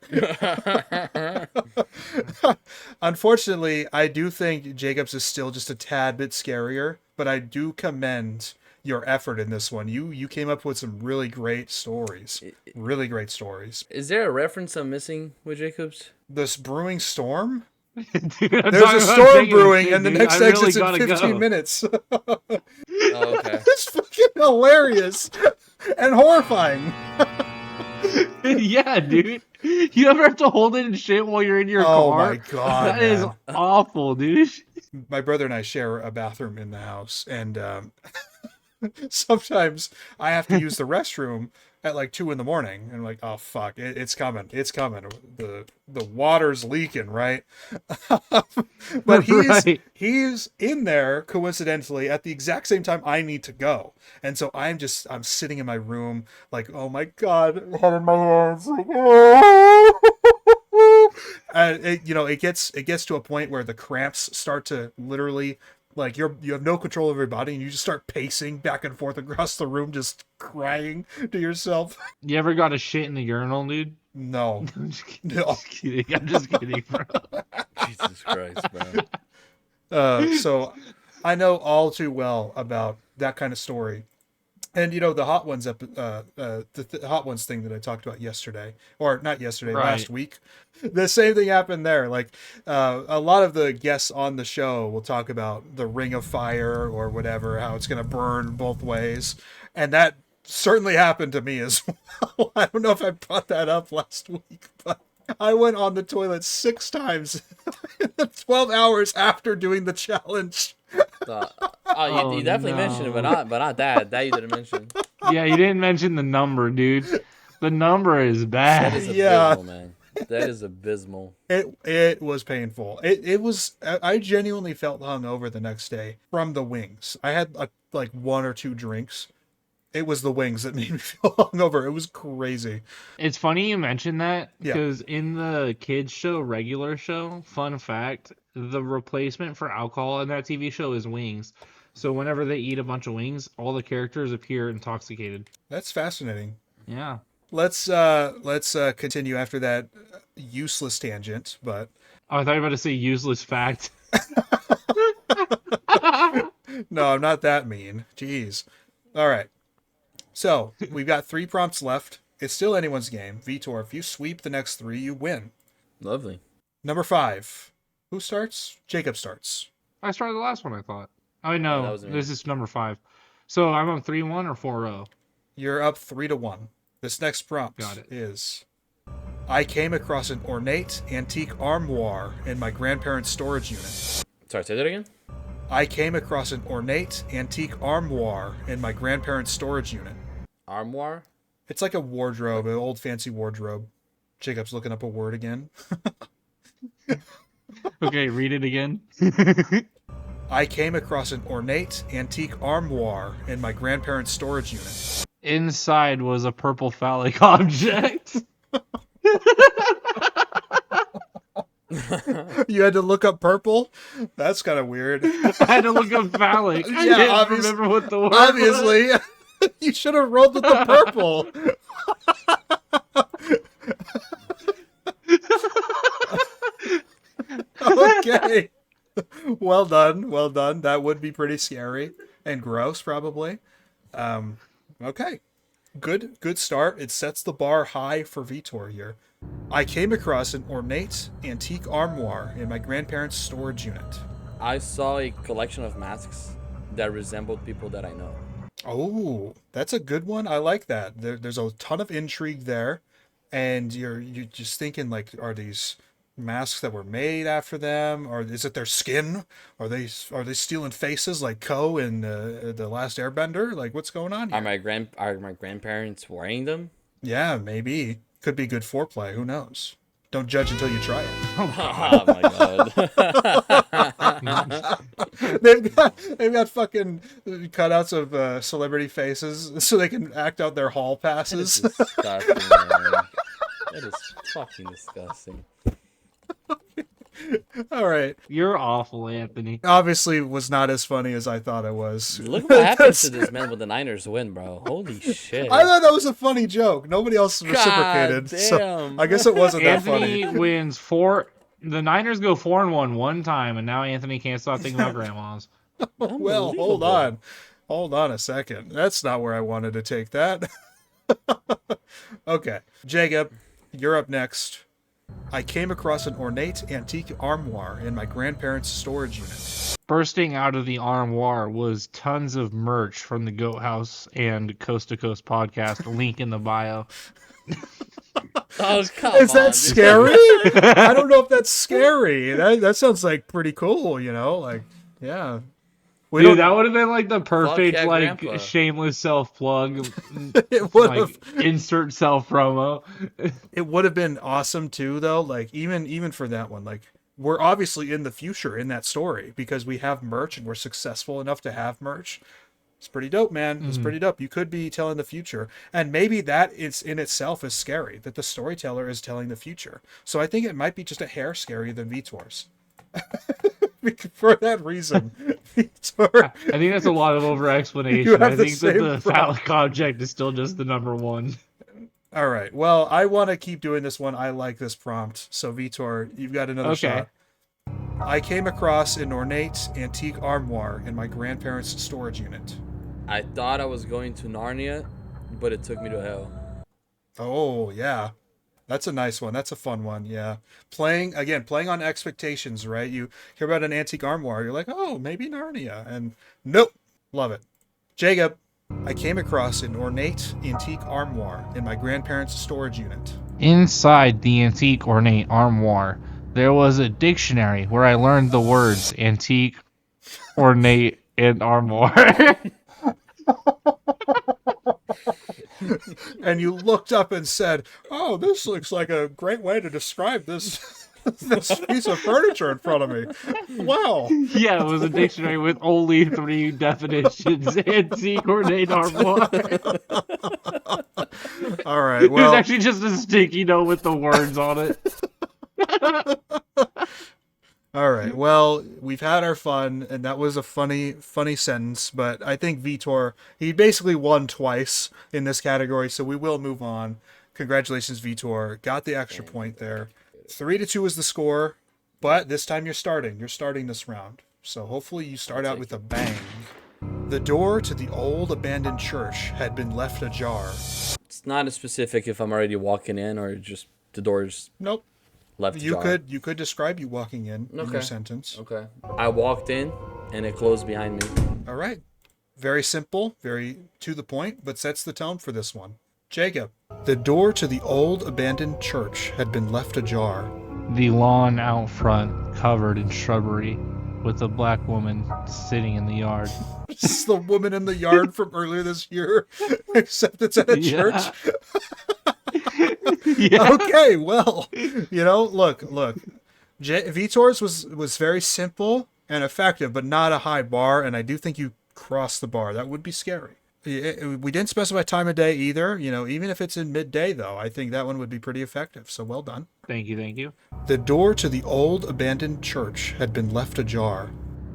Unfortunately, I do think Jacob's is still just a tad bit scarier, but I do commend your effort in this one. You came up with some really great stories. Really great stories. Is there a reference I'm missing with Jacobs? This brewing storm? Dude, I'm There's talking a about storm taking a brewing, shit, and the dude. next I really exit's in gotta 15 go. minutes. Oh, okay. It's fucking hilarious and horrifying. Yeah, dude. You ever have to hold it and shit while you're in your Oh car? my God, That is man. awful, dude. My brother and I share a bathroom in the house, and sometimes I have to use the restroom at like 2 a.m, and I'm like, oh fuck, it's coming, the water's leaking, right? But Right. he's in there coincidentally at the exact same time I need to go, and so I'm sitting in my room like, oh my God, head in my hands, like, and it gets to a point where the cramps start to literally, like, you have no control over your body, and you just start pacing back and forth across the room, just crying to yourself. You ever got a shit in the urinal, dude? No. I'm just kidding. No. Just kidding. I'm just kidding, bro. Jesus Christ, bro. So I know all too well about that kind of story. And the Hot Ones the Hot Ones thing that I talked about yesterday, or not yesterday, Right. last week, the same thing happened there. Like, a lot of the guests on the show will talk about the Ring of Fire or whatever, how it's going to burn both ways, and that certainly happened to me as well. I don't know if I brought that up last week, but I went on the toilet 6 times in the 12 hours after doing the challenge. You definitely mentioned it, but not that. That you didn't mention. Yeah, you didn't mention the number, dude. The number is That bad. is Yeah. abysmal, man. That is abysmal. It was painful. It was. I genuinely felt hungover the next day from the wings. I had like 1 or 2 drinks. It was the wings that made me feel hungover. It was crazy. It's funny you mentioned that Yeah. because in the kids show, regular show, fun fact, the replacement for alcohol in that TV show is wings. So whenever they eat a bunch of wings, all the characters appear intoxicated. That's fascinating. Yeah. Let's continue after that useless tangent, but Oh, I thought you were about to say useless fact. no, I'm not that mean. Jeez. All right. So we've got 3 prompts left. It's still anyone's game. Vitor, if you sweep the next 3, you win. Lovely. Number 5. Who starts? Jacob starts. I started the last one, I thought. Oh, that no. was me. This is number 5. So I'm on 3-1 or 4-0? You're up 3-1. This next prompt Got it. is: I came across an ornate antique armoire in my grandparents' storage unit. Sorry, say that again. I came across an ornate antique armoire in my grandparents' storage unit. Armoire? It's like a wardrobe, an old fancy wardrobe. Jacob's looking up a word again. Okay, read it again. I came across an ornate antique armoire in my grandparents' storage unit. Inside was a purple phallic object. You had to look up purple? That's kind of weird. I had to look up phallic. I Yeah, didn't remember what the word was. obviously. You should have rolled with the purple. Okay. Well done. Well done. That would be pretty scary and gross, probably. Okay. Good start. It sets the bar high for Vitor here. I came across an ornate antique armoire in my grandparents' storage unit. I saw a collection of masks that resembled people that I know. Oh, that's a good one. I like that. There's a ton of intrigue there, and you're just thinking like, are these masks that were made after them, or is it their skin? Are they stealing faces like Ko in the Last Airbender? Like, what's going on here? Are my grandparents wearing them? Yeah, maybe. Could be good foreplay. Who knows? Don't judge until you try it. Oh my god. they've got fucking cutouts of celebrity faces so they can act out their hall That is passes. disgusting, man. That is fucking disgusting. All right. You're awful, Anthony. Obviously was not as funny as I thought it was. Look what happened to this man when the Niners win, bro. Holy shit. I thought that was a funny joke. Nobody else reciprocated. God So damn. I guess it wasn't that Anthony funny. wins 4. The Niners go 4-1 one time, and now Anthony can't stop thinking about grandmas. Well, hold on. Hold on a second. That's not where I wanted to take that. Okay. Jacob, you're up next. I came across an ornate antique armoire in my grandparents' storage unit. Bursting out of the armoire was tons of merch from the Goat House and Coast to Coast podcast. Link in the bio. Oh, come Is on, that dude. scary? I don't know if that's scary. That sounds like pretty cool, like, yeah. We Dude, don't that would have been like the perfect, yeah, like, Grandpa. shameless self plug. it would Like, have insert self promo. it would have been awesome too though, like even for that one. Like, we're obviously in the future in that story because we have merch and we're successful enough to have merch. It's pretty dope, man. It's pretty dope. You could be telling the future. And maybe that is in itself is scary, that the storyteller is telling the future. So I think it might be just a hair scarier than Vitor's. For that reason, Vitor. I think that's a lot of over You explanation. have I the think that same the phallic object is still just the number one. All right. Well, I want to keep doing this one. I like this prompt. So, Vitor, you've got another Okay. shot. I came across an ornate antique armoire in my grandparents' storage unit. I thought I was going to Narnia, but it took me to hell. Oh, yeah. That's a nice one. That's a fun one. Yeah. Playing on expectations, right? You hear about an antique armoire, you're like, oh, maybe Narnia. And nope. Love it. Jacob, I came across an ornate antique armoire in my grandparents' storage unit. Inside the antique ornate armoire, there was a dictionary where I learned the words antique, ornate, and armoire. And you looked up and said, oh, this looks like a great way to describe this this piece of furniture in front of me. Wow. Yeah, it was a dictionary with only 3 definitions. Antique, ornate, armoire. All right. It was Well, actually just a sticky note with the words on it. all right. Well, we've had our fun, and that was a funny sentence. But I think Vitor, he basically won twice in this category, so we will move on. Congratulations, Vitor. Got the extra point there. 3-2 is the score, but this time you're starting. You're starting this round, so hopefully you start out with a bang. The door to the old abandoned church had been left ajar. It's not as specific if I'm already walking in or just the door's Nope. left You ajar. could describe you walking in your Okay. sentence. Okay. I walked in and it closed behind me. All right. Very simple, very to the point, but sets the tone for this one. Jacob. The door to the old abandoned church had been left ajar. The lawn out front, covered in shrubbery, with a black woman sitting in the yard. It's the woman in the yard from earlier this year, except it's at a church. Yeah. Okay, well, look. Vitor's was very simple and effective, but not a high bar, and I do think you crossed the bar. That would be scary. We didn't specify time of day either. Even if it's in midday, though, I think that one would be pretty effective. So well done. Thank you. The door to the old abandoned church had been left ajar.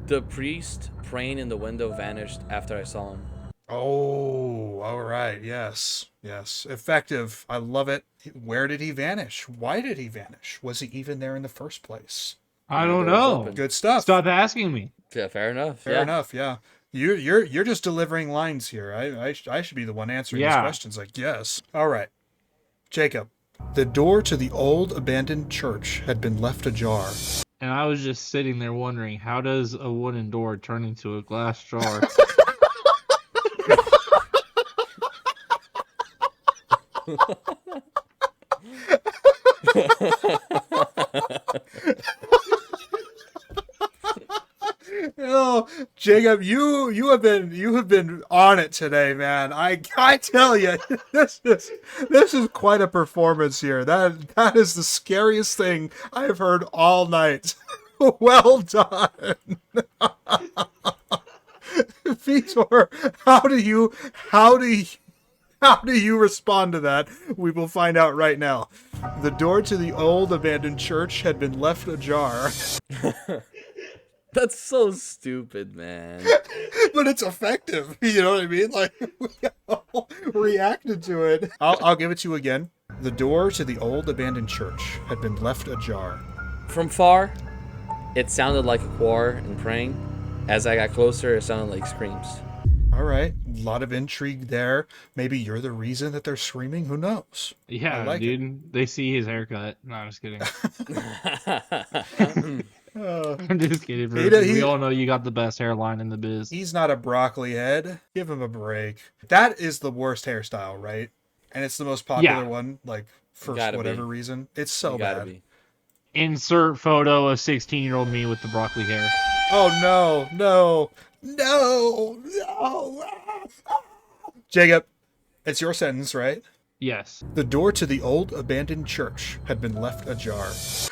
The priest praying in the window vanished after I saw him. Oh, all right. Yes. Effective. I love it. Where did he vanish? Why did he vanish? Was he even there in the first place? I don't know. Good stuff. Stop asking me. Yeah, fair enough. Fair enough. Yeah. You're just delivering lines here. I should be the one answering these questions, I guess. All right. Jacob. The door to the old abandoned church had been left ajar. And I was just sitting there wondering, how does a wooden door turn into a glass jar? Oh, Jacob, you have been on it today, man. I tell you, this is quite a performance here. That is the scariest thing I've heard all night. Well done. Vitor, how do you respond to that? We will find out right now. The door to the old abandoned church had been left ajar. That's so stupid, man. But it's effective. You know what I mean? Like, we all reacted to it. I'll give it to you again. The door to the old abandoned church had been left ajar. From far, it sounded like a choir and praying. As I got closer, it sounded like screams. All right. A lot of intrigue there. Maybe you're the reason that they're screaming. Who knows? Yeah, like dude. They see his haircut. No, I'm just kidding. I'm just kidding, bro. We all know you got the best hairline in the biz. He's not a broccoli head. Give him a break. That is the worst hairstyle, right? And it's the most popular one, like, for whatever reason. It's so bad. Be. Insert photo of 16-year-old me with the broccoli hair. Oh, no. Jacob, it's your sentence, right? Yes. The door to the old abandoned church had been left ajar.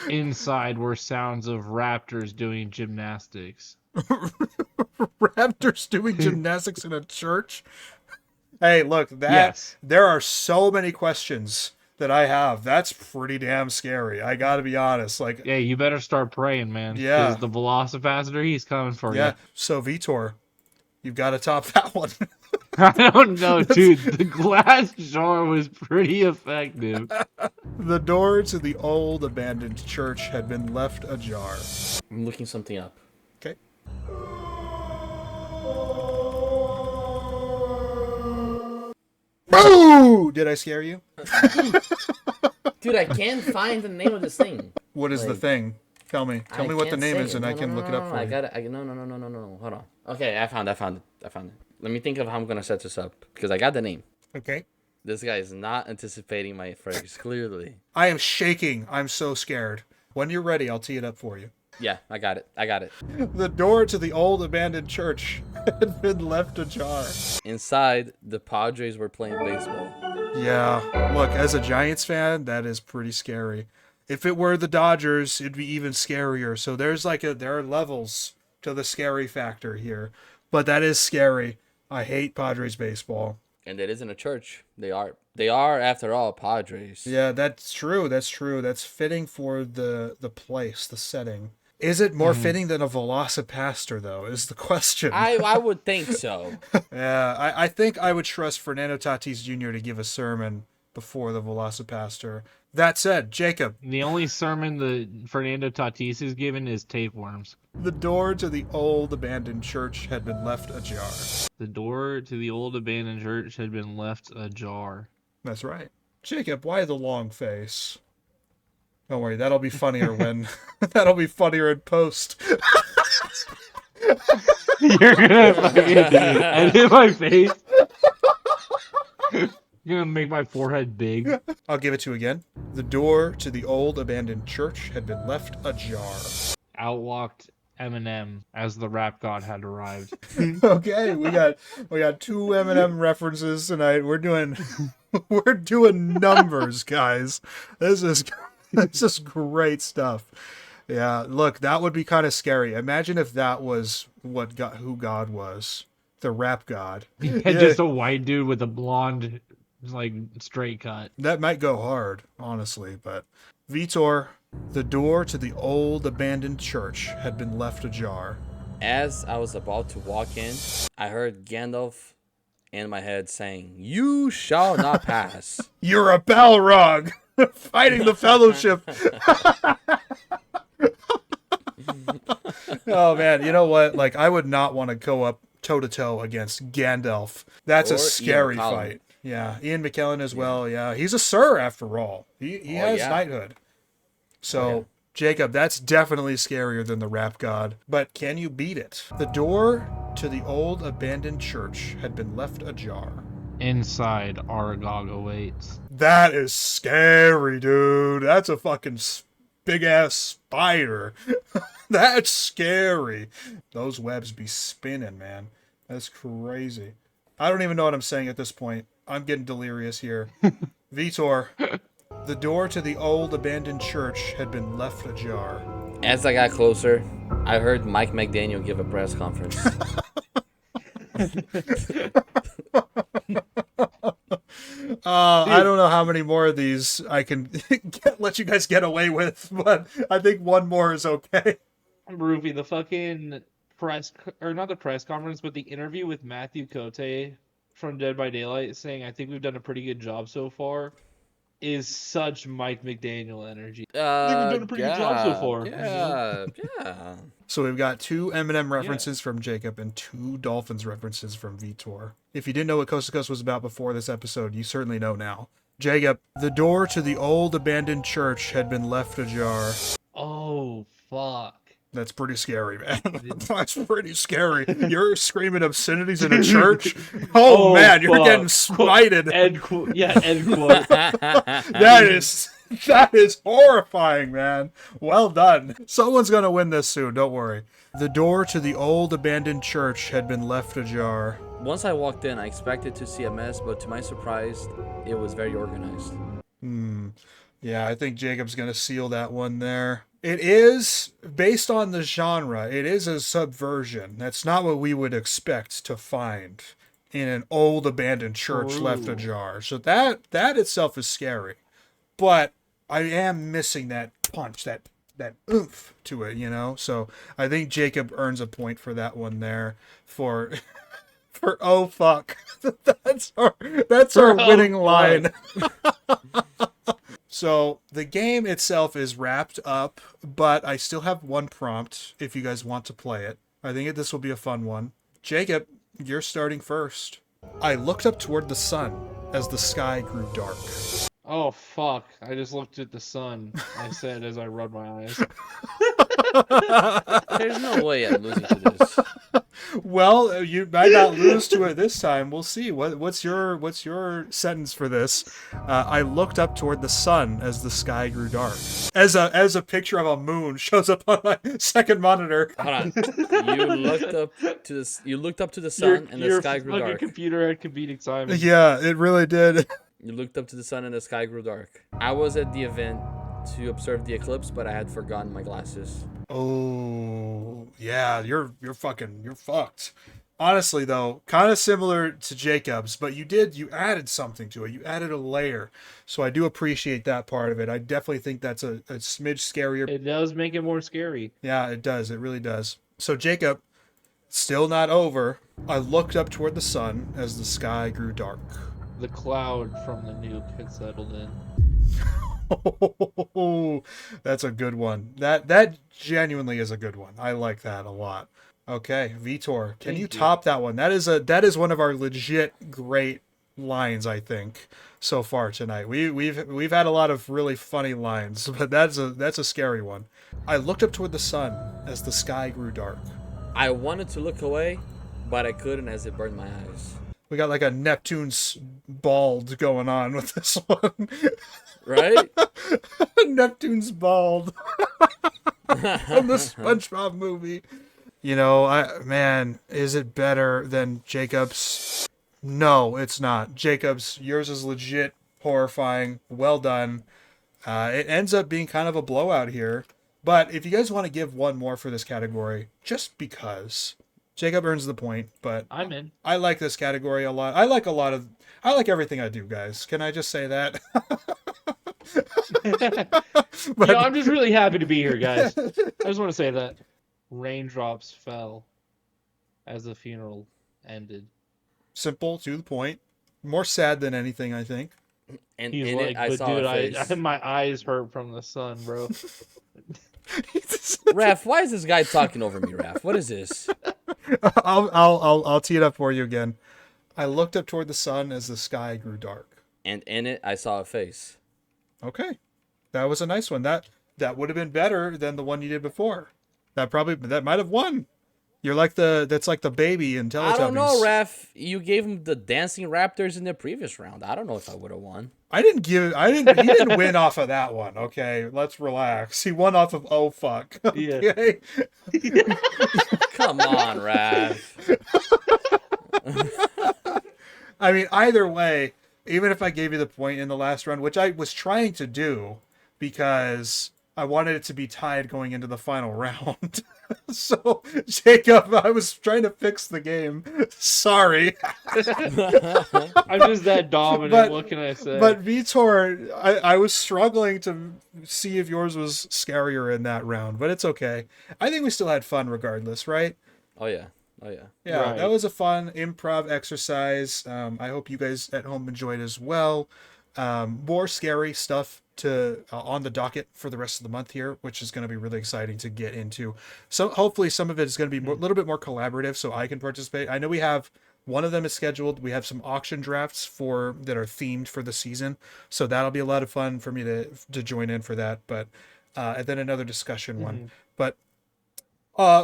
Inside were sounds of raptors doing gymnastics. Raptors doing gymnastics in a church? Hey, look, there are so many questions that I have. That's pretty damn scary. I gotta be honest. Like, yeah, you better start praying, man. Yeah. Because the Velocipaster, he's coming for you. So Vitor, you've got to top that one. I don't know, dude. The glass jar was pretty effective. The door to the old abandoned church had been left ajar. I'm looking something up. Okay. Boo! Did I scare you? Dude, I can't find the name of this thing. What is the thing? Tell me. Tell me what the name is, and I can look it up for you. I got it. No. Hold on. Okay, I found it. Let me think of how I'm gonna set this up because I got the name. Okay. This guy is not anticipating my phrase clearly. I am shaking. I'm so scared. When you're ready, I'll tee it up for you. Yeah, I got it. The door to the old abandoned church had been left ajar. Inside, the Padres were playing baseball. Yeah. Look, as a Giants fan, that is pretty scary. If it were the Dodgers, it'd be even scarier. So there are levels to the scary factor here. But that is scary. I hate Padres baseball. And it isn't a church. They are after all Padres. Yeah, that's true. That's fitting for the place, the setting. Is it more fitting than a Velocipaster, though, is the question. I would think so. Yeah, I think I would trust Fernando Tatis Jr. to give a sermon before the Velocipaster. That said, Jacob. The only sermon that Fernando Tatis is given is tapeworms. The door to the old abandoned church had been left ajar. The door to the old abandoned church had been left ajar. That's right. Jacob, why the long face? Don't worry, that'll be funnier that'll be funnier in post. You're gonna fucking edit my face. You're gonna make my forehead big. I'll give it to you again. The door to the old abandoned church had been left ajar. Out walked Eminem as the rap god had arrived. Okay, we got two Eminem references tonight. We're doing we're doing numbers, guys. This is great stuff. Yeah, look, that would be kind of scary. Imagine if that was who God was, the rap god. And just a white dude with a blonde, like, straight cut. That might go hard, honestly, but Vitor, the door to the old abandoned church had been left ajar. As I was about to walk in, I heard Gandalf in my head saying, "You shall not pass." You're a Balrog, fighting the Fellowship. Oh man, you know what? Like, I would not want to go up toe to toe against Gandalf. That's Or a Ian scary McKellen. fight. Yeah, Ian McKellen as well. Yeah, he's a Sir after all. He has yeah. knighthood. So, Oh, yeah. Jacob, that's definitely scarier than the rap god. But can you beat it? The door to the old abandoned church had been left ajar. Inside, Aragog awaits. That is scary, dude. That's a fucking big ass spider. That's scary. Those webs be spinning, man. That's crazy. I don't even know what I'm saying at this point. I'm getting delirious here. Vitor, the door to the old abandoned church had been left ajar. As I got closer, I heard Mike McDaniel give a press conference. I don't know how many more of these I can let you guys get away with, but I think one more is okay. Rufy, the fucking or not the press conference, but the interview with Matthew Cote from Dead by Daylight saying, "I think we've done a pretty good job so far," is such Mike McDaniel energy. I think we've done a pretty good job so far. Yeah. So we've got two Eminem references from Jacob and two Dolphins references from Vitor. If you didn't know what Coast to Coast was about before this episode, you certainly know now. Jacob, the door to the old abandoned church had been left ajar. Oh, fuck. That's pretty scary, man. That's pretty scary. You're screaming obscenities in a church? Oh man, you're fuck. getting smited. End quote. Yeah, end quote. That is horrifying, man. Well done. Someone's gonna win this soon, don't worry. The door to the old abandoned church had been left ajar. Once I walked in, I expected to see a mess, but to my surprise, it was very organized. Yeah, I think Jacob's gonna seal that one there. It is, based on the genre, it is a subversion. That's not what we would expect to find in an old abandoned church left ajar. So that itself is scary. But I am missing that punch, that oomph to it, you know? So I think Jacob earns a point for that one there for oh fuck. That's our winning line. So the game itself is wrapped up, but I still have one prompt if you guys want to play it. I think this will be a fun one. Jacob, you're starting first. I looked up toward the sun as the sky grew dark. Oh, fuck. I just looked at the sun, I said as I rubbed my eyes. There's no way I'm losing to this. Well, you might not lose to it this time. We'll see. What's your sentence for this? I looked up toward the sun as the sky grew dark. As a picture of a moon shows up on my second monitor. Hold on. You looked up to the sun and the sky grew Your dark. computer had comedic timing. Yeah, it really did. You looked up to the sun and the sky grew dark. I was at the event to observe the eclipse, but I had forgotten my glasses. Oh, yeah, you're fucked. Honestly, though, kind of similar to Jacob's, but you added something to it. You added a layer. So I do appreciate that part of it. I definitely think that's a smidge scarier. It does make it more scary. Yeah, it does. It really does. So Jacob, still not over. I looked up toward the sun as the sky grew dark. The cloud from the nuke had settled in. Oh, that's a good one. That genuinely is a good one. I like that a lot. Okay, Vitor, can you top that one? That is one of our legit great lines, I think, so far tonight. We've had a lot of really funny lines, but that's a scary one. I looked up toward the sun as the sky grew dark. I wanted to look away, but I couldn't as it burned my eyes. We got like a Neptune's bald going on with this one. Right? Neptune's bald. from the SpongeBob movie. You know, is it better than Jacob's? No, it's not. Jacob's, yours is legit horrifying. Well done. It ends up being kind of a blowout here. But if you guys want to give one more for this category, just because Jacob earns the point, but I'm in. I like this category a lot. I like everything I do, guys. Can I just say that? I'm just really happy to be here, guys. I just want to say that raindrops fell as the funeral ended. Simple, to the point. More sad than anything, I think. And He's in like, it, I but saw dude, a face. my eyes hurt from the sun, bro. Raph, why is this guy talking over me, Raph? What is this? I'll tee it up for you again. I looked up toward the sun as the sky grew dark. And in it, I saw a face. Okay, that was a nice one. That would have been better than the one you did before. That might have won. That's like the baby in Teletubbies. I don't know, Raph. You gave him the dancing raptors in the previous round. I don't know if I would have won. He didn't win off of that one. Okay, let's relax. He won off of oh fuck. Okay? Yeah. Come on, Raph. I mean, either way, even if I gave you the point in the last round, which I was trying to do because I wanted it to be tied going into the final round. So, Jacob, I was trying to fix the game. Sorry. I'm just that dominant. What can I say? But Vitor, I was struggling to see if yours was scarier in that round, but it's okay. I think we still had fun regardless, right? Oh, yeah. Yeah, Right. That was a fun improv exercise. I hope you guys at home enjoyed as well. More scary stuff to on the docket for the rest of the month here, which is going to be really exciting to get into. So hopefully some of it is going to be a little bit more collaborative, so I can participate. I know we have one of them is scheduled. We have some auction drafts that are themed for the season, so that'll be a lot of fun for me to join in for that. But and then another discussion one. But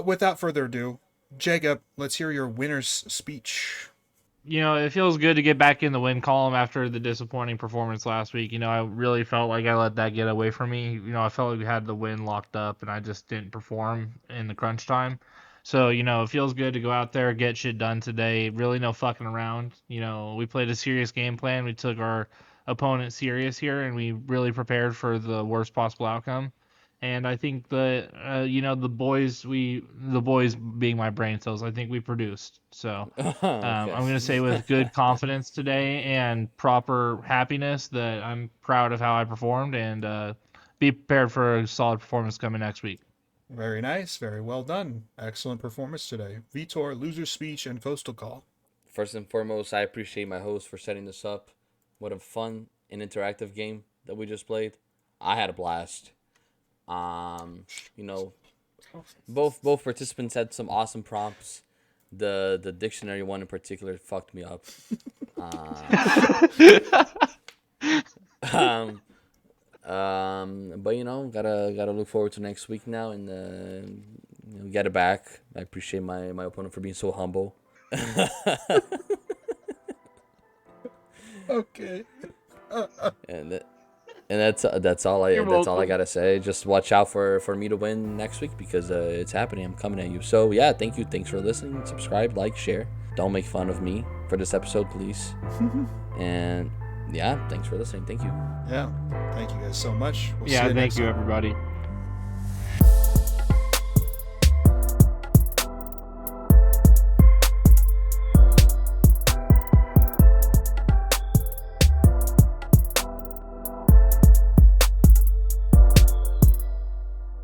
without further ado, Jacob, let's hear your winner's speech. It feels good to get back in the win column after the disappointing performance last week. I really felt like I let that get away from me. I felt like we had the win locked up, and I just didn't perform in the crunch time. So, it feels good to go out there, get shit done today. Really no fucking around. We played a serious game plan. We took our opponent serious here, and we really prepared for the worst possible outcome. And I think the boys being my brain cells, I think we produced. So I'm going to say with good confidence today and proper happiness that I'm proud of how I performed and be prepared for a solid performance coming next week. Very nice. Very well done. Excellent performance today. Vitor, loser speech, and coastal call. First and foremost, I appreciate my host for setting this up. What a fun and interactive game that we just played. I had a blast. Both participants had some awesome prompts. The dictionary one in particular fucked me up. But gotta look forward to next week now and get it back. I appreciate my opponent for being so humble. Okay. And that's all I gotta say. Just watch out for me to win next week because it's happening. I'm coming at you. So yeah, thank you. Thanks for listening. Subscribe, like, share. Don't make fun of me for this episode, please. And yeah, thanks for listening. Thank you. Yeah. Thank you guys so much. Thank you, everybody.